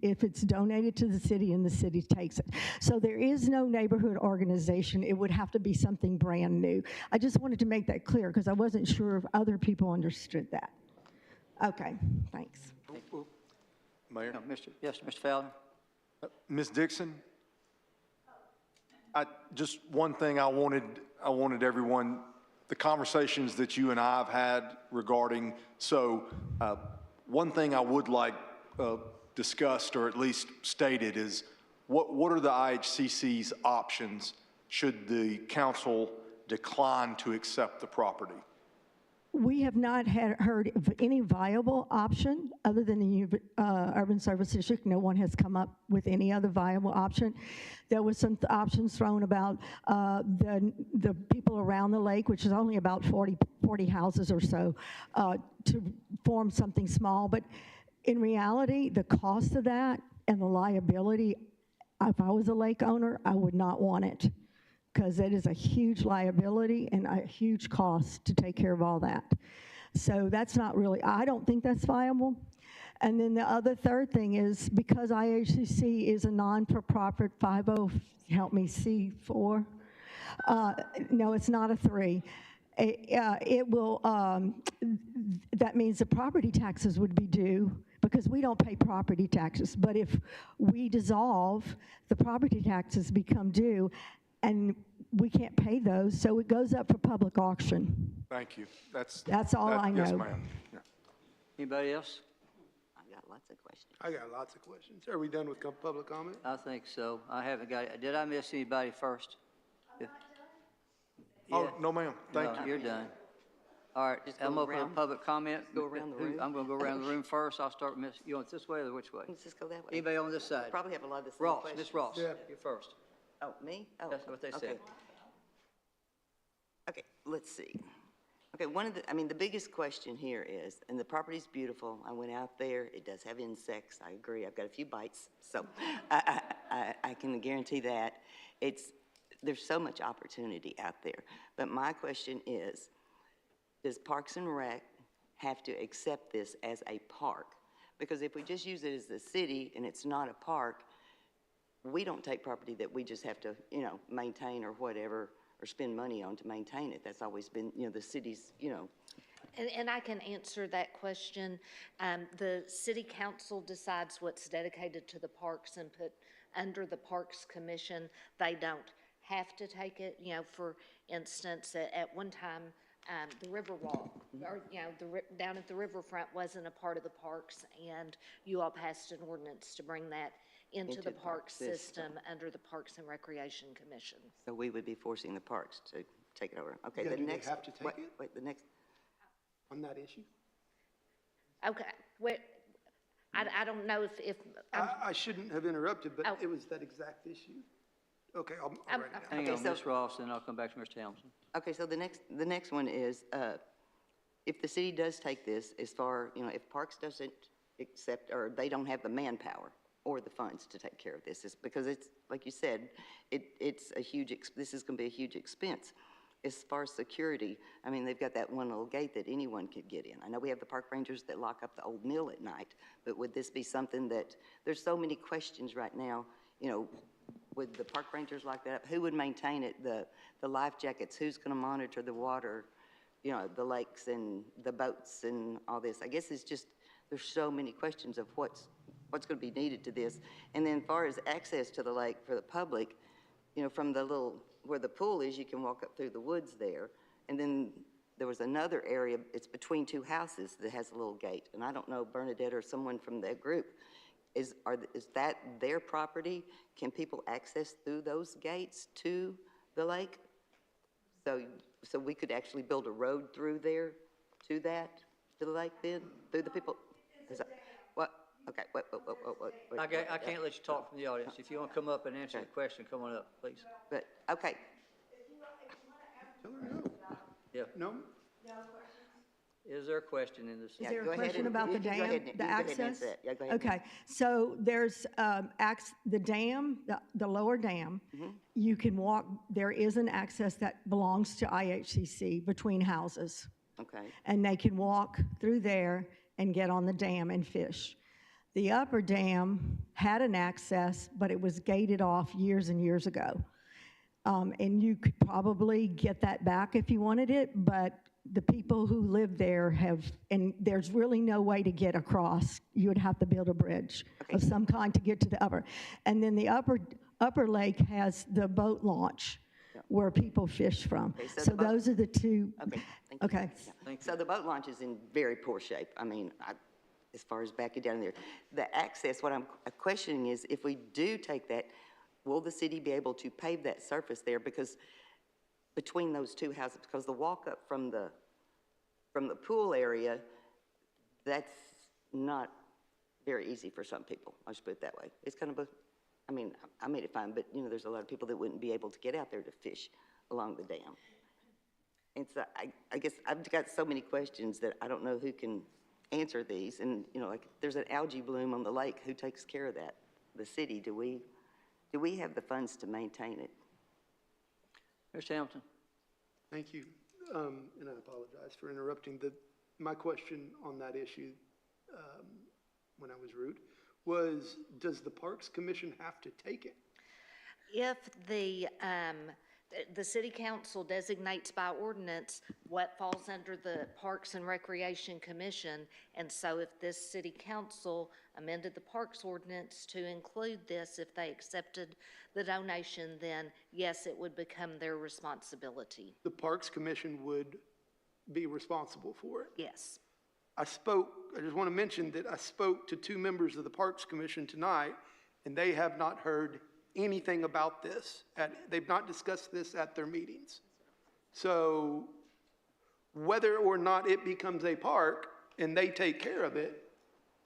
V: if it's donated to the city and the city takes it. So there is no neighborhood organization. It would have to be something brand new. I just wanted to make that clear because I wasn't sure if other people understood that. Okay, thanks.
C: Mayor?
D: No, Yes, Mr. Fowler?
C: Ms. Dixon? Just one thing I wanted everyone, the conversations that you and I have had regarding, one thing I would like discussed or at least stated is what are the IHCC's options should the council decline to accept the property?
V: We have not heard of any viable option other than the Urban Service District. No one has come up with any other viable option. There was some options thrown about the people around the lake, which is only about 40 houses or so, to form something small. But in reality, the cost of that and the liability, if I was a lake owner, I would not want it, because it is a huge liability and a huge cost to take care of all that. So that's not really, I don't think that's viable. And then the third thing is, because IHCC is a non-for-profit 50C4, no, it's not a 3. It will, that means the property taxes would be due, because we don't pay property taxes. But if we dissolve, the property taxes become due, and we can't pay those, so it goes up for public auction.
C: Thank you. That's
V: all I know.
C: Yes, ma'am. Yeah.
D: Anybody else?
B: I've got lots of questions.
U: I got lots of questions. Are we done with public comment?
D: I think so. I haven't got it. Did I miss anybody first?
C: Oh, no, ma'am. Thank
D: No,
C: you.
D: you're done. All right,
B: Just go
D: I'm open for
B: around.
D: public comment.
B: Go around the room.
D: I'm going to go around the room first. I'll start with Miss, you want it this way or which way?
B: Let's just go that way.
D: Anybody on this side?
B: Probably have a lot of the same
D: Ross,
B: questions.
D: Miss Ross,
U: Yeah.
D: you first.
B: Oh, me? Oh,
D: That's what they
B: okay.
D: said.
B: Okay, let's see. Okay, the biggest question here is, and the property's beautiful. I went out there. It does have insects. I agree. I've got a few bites, so I can guarantee that. There's so much opportunity out there. But my question is, does Parks and Rec have to accept this as a park? Because if we just use it as the city and it's not a park, we don't take property that we just have to, maintain or whatever, or spend money on to maintain it. That's always been, the city's,
L: And I can answer that question. The city council decides what's dedicated to the parks and put under the Parks Commission. They don't have to take it. For instance, at one time, the Riverwalk, or, down at the riverfront wasn't a part of the parks, and you all passed an ordinance to bring that into the park system under the Parks and Recreation Commission.
B: So we would be forcing the parks to take it over. Okay,
U: Yeah,
B: the
U: do they
B: next.
U: have to take it?
B: Wait, the next.
U: On that issue?
L: Okay, I don't know if.
U: I shouldn't have interrupted, but
L: Oh.
U: it was that exact issue. Okay, I'll write it down.
D: Hang
B: Okay,
D: on,
B: so-
D: Miss Ross, and I'll come back to Mr. Townsend.
B: Okay, so the next one is, if the city does take this, if Parks doesn't accept, or they don't have the manpower or the funds to take care of this, it's because it's, like you said, this is gonna be a huge expense. As far as security, they've got that one little gate that anyone could get in. I know we have the park rangers that lock up the old mill at night, but would this be something that, there's so many questions right now, would the park rangers lock that up? Who would maintain it? The life jackets, who's gonna monitor the water, the lakes and the boats and all this? I guess it's just, there's so many questions of what's gonna be needed to this. And then as far as access to the lake for the public, from where the pool is, you can walk up through the woods there. And then there was another area, it's between two houses that has a little gate. And I don't know, Bernadette or someone from that group, is that their property? Can people access through those gates to the lake? So so we could actually build a road through there to that, to the lake then, through the people? Is that, what, okay, wait.
D: I can't let you talk from the audience. If you want to come up and answer the question, come on up, please.
B: But, okay,
D: Yeah.
U: No?
D: Is there a question in this?
V: Is there a question about the dam, the access?
B: Yeah, go ahead.
V: Okay, so there's, the dam, the lower dam, you can walk, there is an access that belongs to IHCC between houses.
B: Okay,
V: And they can walk through there and get on the dam and fish. The upper dam had an access, but it was gated off years and years ago. And you could probably get that back if you wanted it, but the people who live there have, and there's really no way to get across. You would have to build a bridge of some kind to get to the upper. And then the upper lake has the boat launch where people fish from.
B: Okay,
V: So those are the two.
B: okay, thank you.
V: Okay.
B: Yeah. So the boat launch is in very poor shape. I mean, as far as backing down there. The access, what I'm questioning is if we do take that, will the city be able to pave that surface there? Because between those two houses, because the walk up from the pool area, that's not very easy for some people. I'll just put it that way. It's kind of a, I mean, I made it fine, but you know, there's a lot of people that wouldn't be able to get out there to fish along the dam. And so I guess I've got so many questions that I don't know who can answer these. And you know, like there's an algae bloom on the lake. Who takes care of that? The city? Do we have the funds to maintain it?
D: Mr. Hamilton.
U: Thank you. And I apologize for interrupting. My question on that issue, when I was rude, was does the Parks Commission have to take it?
L: If the city council designates by ordinance what falls under the Parks and Recreation Commission, and so if this city council amended the parks ordinance to include this, if they accepted the donation, then yes, it would become their responsibility.
U: The Parks Commission would be responsible for it?
L: Yes.
U: I just want to mention that I spoke to 2 members of the Parks Commission tonight, and they have not heard anything about this. They've not discussed this at their meetings. So whether or not it becomes a park and they take care of it,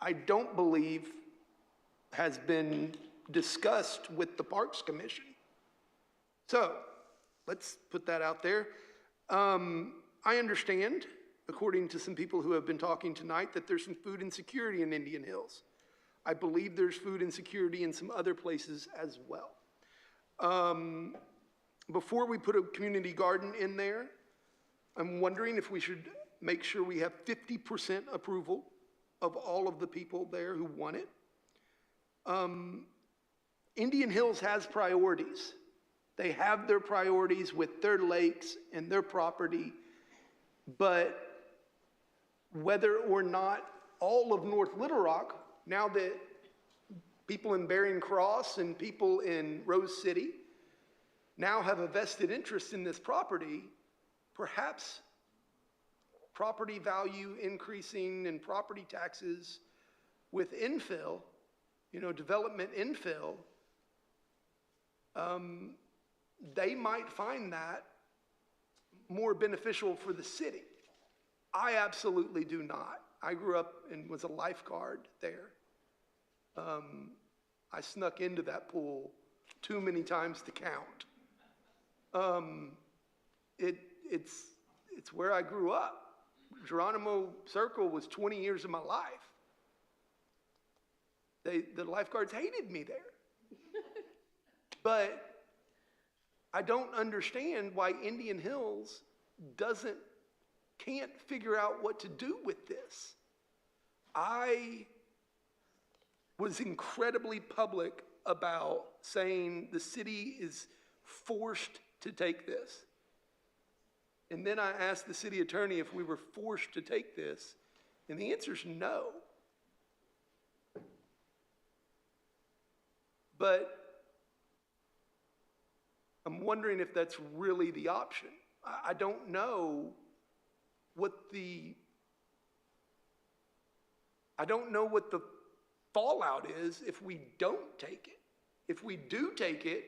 U: I don't believe has been discussed with the Parks Commission. So let's put that out there. I understand, according to some people who have been talking tonight, that there's some food insecurity in Indian Hills. I believe there's food insecurity in some other places as well. Before we put a community garden in there, I'm wondering if we should make sure we have 50% approval of all of the people there who want it. Indian Hills has priorities. They have their priorities with their lakes and their property, but whether or not all of North Little Rock, now that people in Bering Cross and people in Rose City now have a vested interest in this property, perhaps property value increasing and property taxes with infill, development infill, they might find that more beneficial for the city. I absolutely do not. I grew up and was a lifeguard there. I snuck into that pool too many times to count. It's where I grew up. Geronimo Circle was 20 years of my life. The lifeguards hated me there. But I don't understand why Indian Hills can't figure out what to do with this. I was incredibly public about saying the city is forced to take this. And then I asked the city attorney if we were forced to take this, and the answer is no. But I'm wondering if that's really the option. I don't know what the fallout is if we don't take it. If we do take it,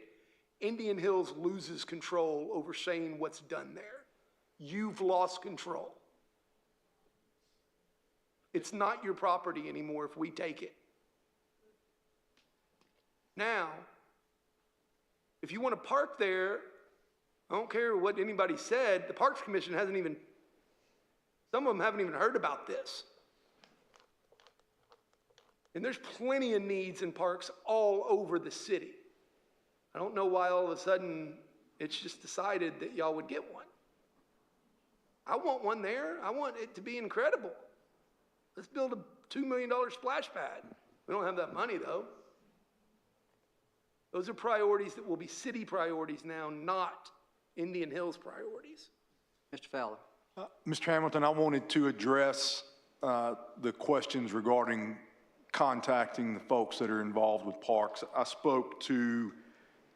U: Indian Hills loses control over saying what's done there. you've lost control. It's not your property anymore if we take it. Now, if you want to park there, I don't care what anybody said, the Parks Commission some of them haven't even heard about this. And there's plenty of needs in parks all over the city. I don't know why all of a sudden it's just decided that y'all would get one. I want one there. I want it to be incredible. Let's build a $2 million splash pad. We don't have that money though. Those are priorities that will be city priorities now, not Indian Hills priorities.
D: Mr. Fowler.
C: Mr. Hamilton, I wanted to address the questions regarding contacting the folks that are involved with parks. I spoke to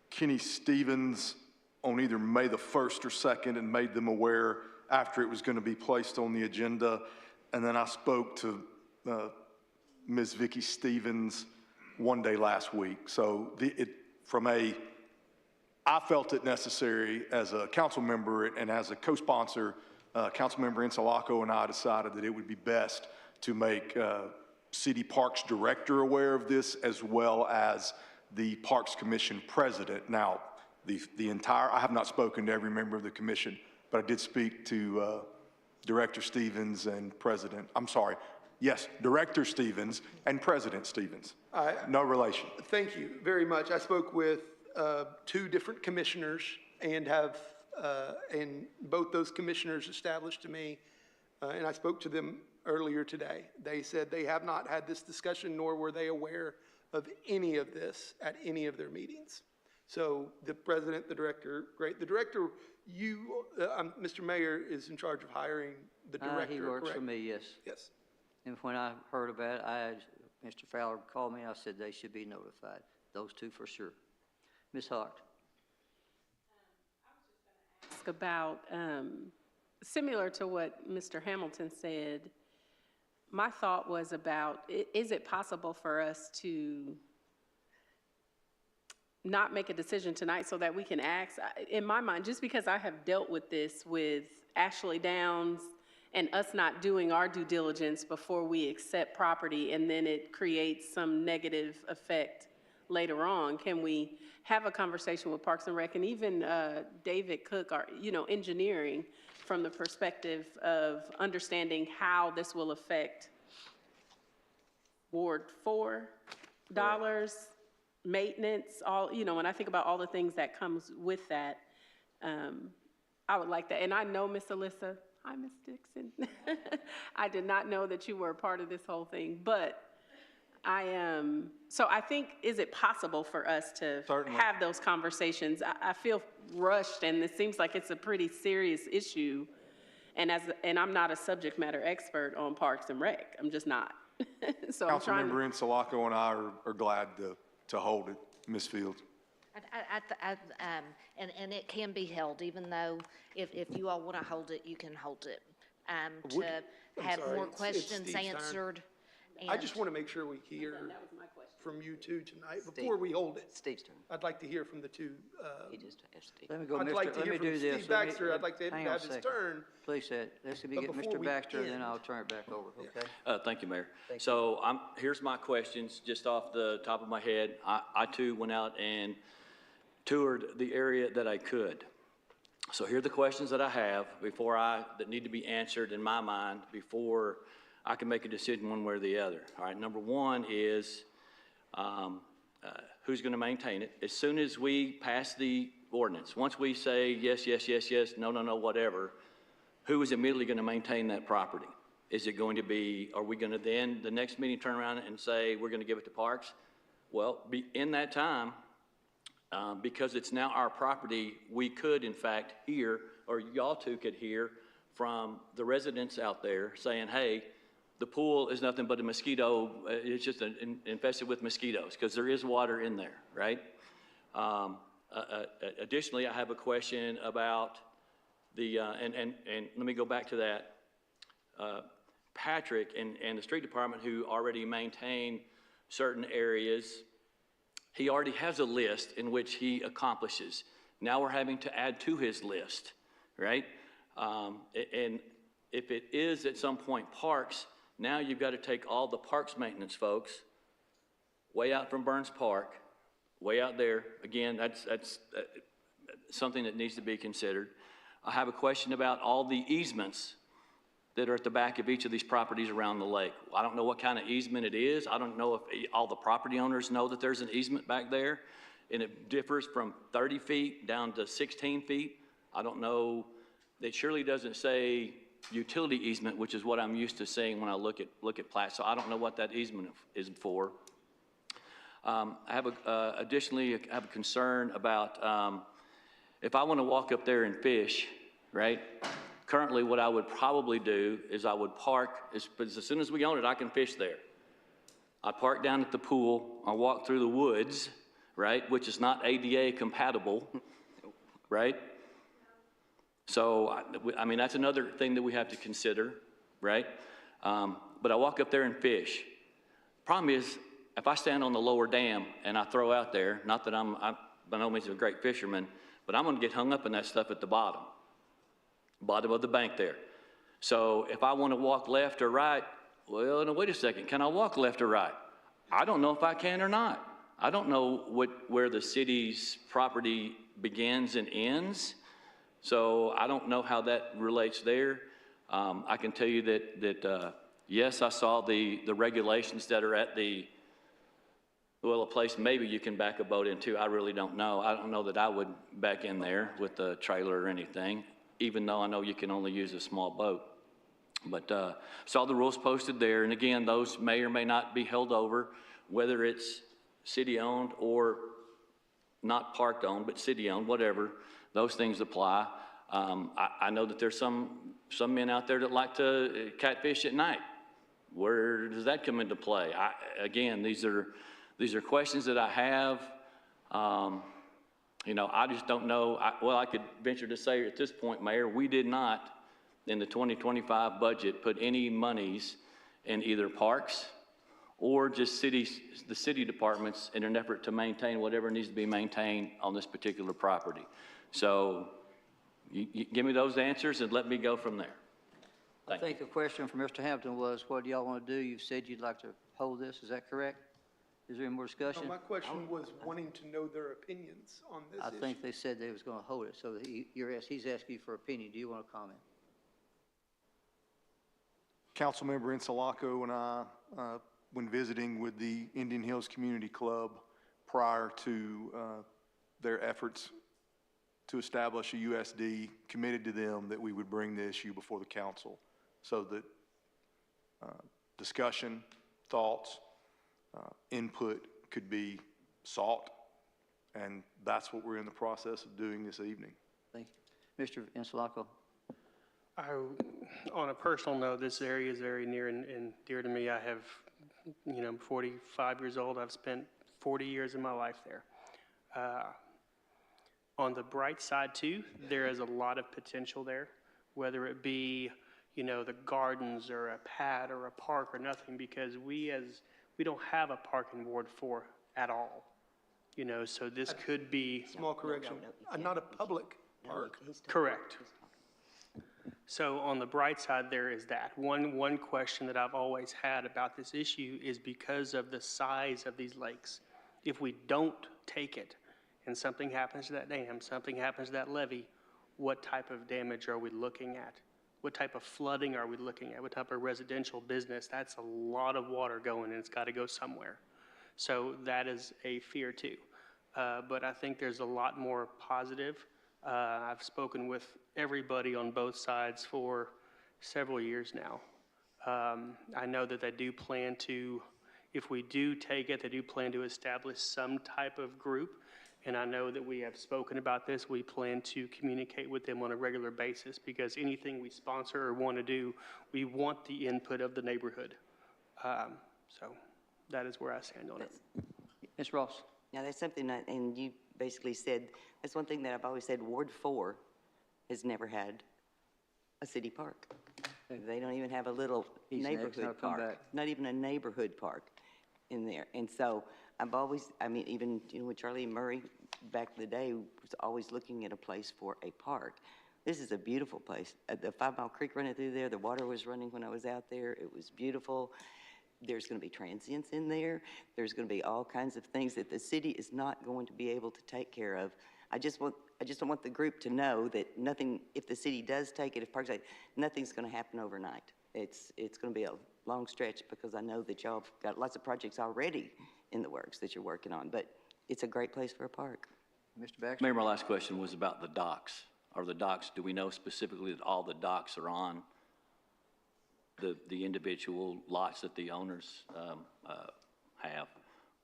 C: Kenny Stevens on either May the 1st or 2nd and made them aware after it was going to be placed on the agenda. And then I spoke to Ms. Vicki Stevens one day last week. So I felt it necessary as a council member and as a co-sponsor, Councilmember Insalaco and I decided that it would be best to make City Parks Director aware of this, as well as the Parks Commission President. Now, I have not spoken to every member of the commission, but I did speak to Director Stevens and Director Stevens and President Stevens. No relation.
U: Thank you very much. I spoke with 2 different commissioners and and both those commissioners established to me, and I spoke to them earlier today. They said they have not had this discussion, nor were they aware of any of this at any of their meetings. So the president, the director, great. The director, Mr. Mayor, is in charge of hiring the director.
D: He works
U: correct?
D: for me, yes.
U: Yes.
D: And when I heard about it, Mr. Fowler called me, I said they should be notified. Those 2 for sure. Ms. Hart.
J: Ask about, similar to what Mr. Hamilton said, my thought was about, is it possible for us to not make a decision tonight so that we can ask? In my mind, just because I have dealt with this with Ashley Downs and us not doing our due diligence before we accept property, and then it creates some negative effect later on, can we have a conversation with Parks and Rec and even David Cook, engineering, from the perspective of understanding how this will affect Ward 4 dollars, maintenance, when I think about all the things that comes with that, I would like that. And I know Miss Alyssa, hi, Miss Dixon. I did not know that you were a part of this whole thing, but so I think, is it possible for us to have those conversations? I feel rushed, and it seems like it's a pretty serious issue. And I'm not a subject matter expert on Parks and Rec. I'm just not. So
C: Councilmember Insalaco and I are glad to hold it, Ms. Fields.
L: And it can be held, even though if you all want to hold it, you can hold it. To have more questions answered.
U: I just want to make sure we hear from you 2 tonight before we hold it.
B: Steve's turn.
U: I'd like to hear from the 2.
D: Let me
U: Steve
D: this.
U: Baxter. I'd like to have his turn.
D: Please, let's get Mr. Baxter, then I'll turn it back over, okay?
G: Thank you, Mayor. So here's my questions, just off the top of my head. I too went out and toured the area that I could. So here are the questions that I have that need to be answered in my mind before I can make a decision one way or the other. All right, number 1 is who's going to maintain it. As soon as we pass the ordinance, once we say yes, yes, yes, yes, no, no, no, whatever, who is immediately going to maintain that property? Is it going to be, are we going to then, the next meeting, turn around and say we're going to give it to Parks? Well, in that time, because it's now our property, we could, in fact, hear, or y'all 2 could hear from the residents out there saying, hey, the pool is nothing but a mosquito, it's just infested with mosquitoes, because there is water in there, right? Additionally, I have a question about and let me go back to that. Patrick and the street department, who already maintain certain areas, he already has a list in which he accomplishes. Now we're having to add to his list, right? And if it is at some point parks, now you've got to take all the parks maintenance folks way out from Burns Park, way out there. Again, that's something that needs to be considered. I have a question about all the easements that are at the back of each of these properties around the lake. I don't know what kind of easement it is. I don't know if all the property owners know that there's an easement back there, and it differs from 30 feet down to 16 feet. I don't know. It surely doesn't say utility easement, which is what I'm used to seeing when I look at plats. So I don't know what that easement is for. I have additionally, I have a concern about if I want to walk up there and fish, right? Currently, what I would probably do is I would park, as soon as we own it, I can fish there. I park down at the pool, I walk through the woods, right, which is not ADA compatible, right? So, I mean, that's another thing that we have to consider, right? But I walk up there and fish. Problem is, if I stand on the lower dam and I throw out there, not that I'm by no means a great fisherman, but I'm gonna get hung up in that stuff at the bottom of the bank there. So if I wanna walk left or right, well, no, wait a second, can I walk left or right? I don't know if I can or not. I don't know where the city's property begins and ends. So I don't know how that relates there. I can tell you that yes, I saw the regulations that are at a place maybe you can back a boat into. I really don't know. I don't know that I would back in there with a trailer or anything, even though I know you can only use a small boat. But saw the rules posted there, and again, those may or may not be held over, whether it's city-owned or not park-owned, but city-owned, whatever. Those things apply. I know that there's some men out there that like to catfish at night. Where does that come into play? Again, these are questions that I have. You know, I just don't know. I could venture to say at this point, Mayor, we did not, in the 2025 budget, put any monies in either parks or just the city departments in an effort to maintain whatever needs to be maintained on this particular property. So you give me those answers and let me go from there.
D: I think the question from Mr. Hampton was, what do y'all want to do? You said you'd like to hold this, is that correct? Is there any more discussion?
U: No, my question was wanting to know their opinions on this issue.
D: I think they said they was going to hold it, so he's asking you for opinion. Do you want to comment?
C: Councilmember Insulaco and I, when visiting with the Indian Hills Community Club prior to their efforts to establish a USD, committed to them that we would bring the issue before the council so that discussion, thoughts, input could be sought, and that's what we're in the process of doing this evening.
D: Thank you. Mr. Insulaco.
E: On a personal note, this area is very near and dear to me. I have, you know, I'm 45 years old. I've spent 40 years of my life there. On the bright side too, there is a lot of potential there, whether it be, you know, the gardens or a pad or a park or nothing, because we don't have a park in Ward 4 at all. You know, so this could be.
U: Small correction, not a public park.
E: Correct. So on the bright side, there is that. One question that I've always had about this issue is because of the size of these lakes. If we don't take it and something happens to that dam, something happens to that levee, what type of damage are we looking at? What type of flooding are we looking at? What type of residential business? That's a lot of water going, and it's got to go somewhere. So that is a fear too. But I think there's a lot more positive. I've spoken with everybody on both sides for several years now. I know that they do plan to, if we do take it, they do plan to establish some type of group. And I know that we have spoken about this. We plan to communicate with them on a regular basis, because anything we sponsor or want to do, we want the input of the neighborhood. So that is where I stand on it.
D: Ms. Ross.
B: Now, that's something that, and you basically said, that's one thing that I've always said, Ward 4 has never had a city park. They don't even have a little neighborhood park, not even a neighborhood park in there. And so I've always, I mean, even, you know, with Charlie Murray back in the day was always looking at a place for a park. This is a beautiful place. The 5 Mile Creek running through there, the water was running when I was out there. It was beautiful. There's going to be transients in there. There's going to be all kinds of things that the city is not going to be able to take care of. I just don't want the group to know that nothing, if the city does take it, if Parks, nothing's going to happen overnight. It's going to be a long stretch because I know that y'all have got lots of projects already in the works that you're working on, but it's a great place for a park.
D: Mr. Baxter?
G: Mayor, my last question was about the docks. Are the docks, do we know specifically that all the docks are on the individual lots that the owners have?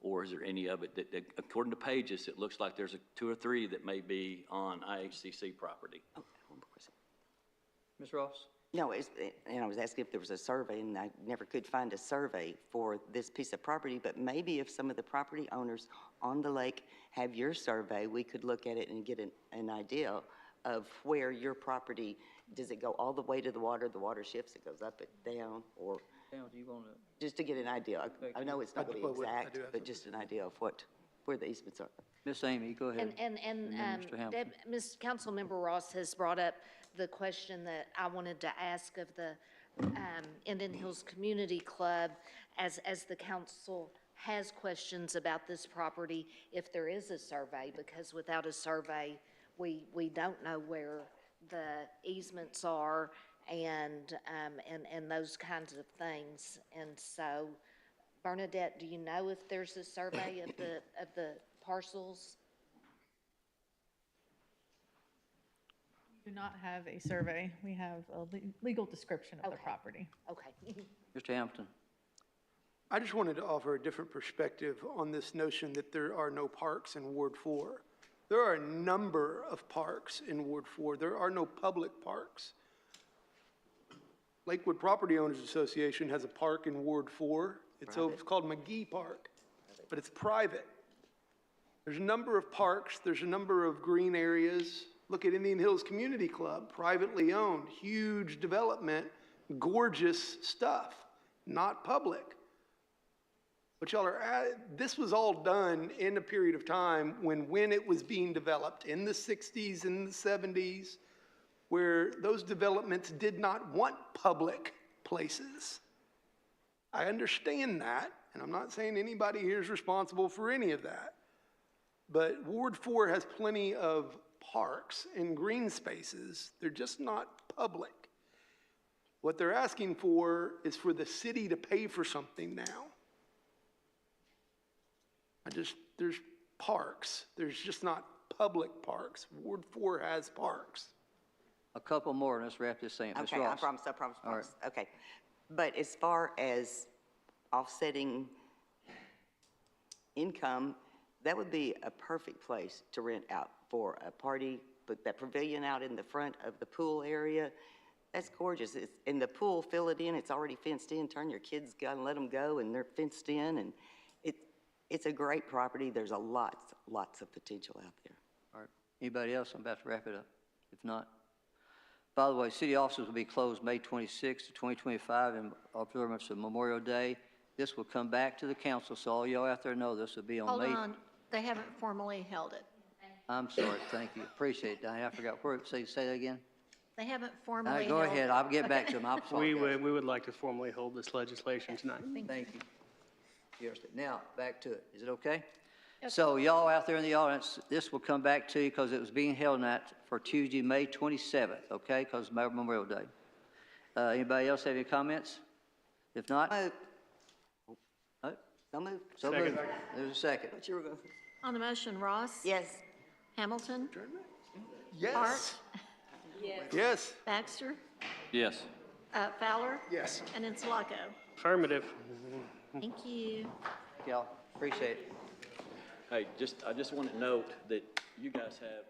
G: Or is there any of it that according to Pages, it looks like there's 2 or 3 that may be on IHCC property?
B: Oh, one more question.
D: Ms. Ross?
B: No, and I was asking if there was a survey, and I never could find a survey for this piece of property, but maybe if some of the property owners on the lake have your survey, we could look at it and get an idea of where your property, does it go all the way to the water shifts, it goes up and down, or
D: Down, do you want to?
B: just to get an idea? I know it's not going to be exact, but just an idea of where the easements are.
D: Miss Amy, go ahead.
L: And
D: then Mr. Hamilton.
L: Ms. Councilmember Ross has brought up the question that I wanted to ask of the Indian Hills Community Club, as the council has questions about this property, if there is a survey, because without a survey, we don't know where the easements are and those kinds of things. And so, Bernadette, do you know if there's a survey of the parcels?
M: We do not have a survey. We have a legal description of the property.
L: Okay.
D: Mr. Hamilton?
U: I just wanted to offer a different perspective on this notion that there are no parks in Ward 4. There are a number of parks in Ward 4. There are no public parks. Lakewood Property Owners Association has a park in Ward 4. It's called McGee Park, but it's private. There's a number of parks. There's a number of green areas. Look at Indian Hills Community Club, privately owned, huge development, gorgeous stuff, not public. But y'all this was all done in a period of time when it was being developed in the 60s and the 70s, where those developments did not want public places. I understand that, and I'm not saying anybody here is responsible for any of that. But Ward 4 has plenty of parks and green spaces. They're just not public. What they're asking for is for the city to pay for something now. There's parks. There's just not public parks. Ward 4 has parks.
D: A couple more, and let's wrap this thing up. Ms.
B: Okay,
D: Ross?
B: I promise. Okay. But as far as offsetting income, that would be a perfect place to rent out for a party. Put that pavilion out in the front of the pool area. That's gorgeous. It's in the pool, fill it in. It's already fenced in. Turn your kids, go and let them go, and they're fenced in. And it's a great property. There's lots of potential out there.
D: All right. Anybody else? I'm about to wrap it up. If not. By the way, city offices will be closed May 26th to 2025 in observance of Memorial Day. This will come back to the council, so all y'all out there know this will be on May.
A: Hold on, they haven't formally held it.
D: I'm sorry, thank you. Appreciate it, Diane. I forgot where, say that again?
A: They haven't
D: All
A: formally
D: right,
A: held
D: go
A: it.
D: ahead. I'll get back to them. I apologize.
E: We would like to formally hold this legislation tonight.
D: Thank you. Yes, now, back to it. Is it okay? So y'all out there in the audience, this will come back to you because it was being held for Tuesday, May 27th, okay? Because Memorial Day. Anybody else have any comments? If not?
B: So moved.
D: So moved. There's a second.
B: What you were going to say?
A: On the motion, Ross?
B: Yes.
A: Hamilton?
U: Yes.
A: Hart?
U: Yes.
A: Baxter?
G: Yes.
A: Fowler?
U: Yes.
A: And Insulaco?
E: Affirmative.
A: Thank you.
D: Y'all, appreciate it.
G: Hey, I just want to note that you guys have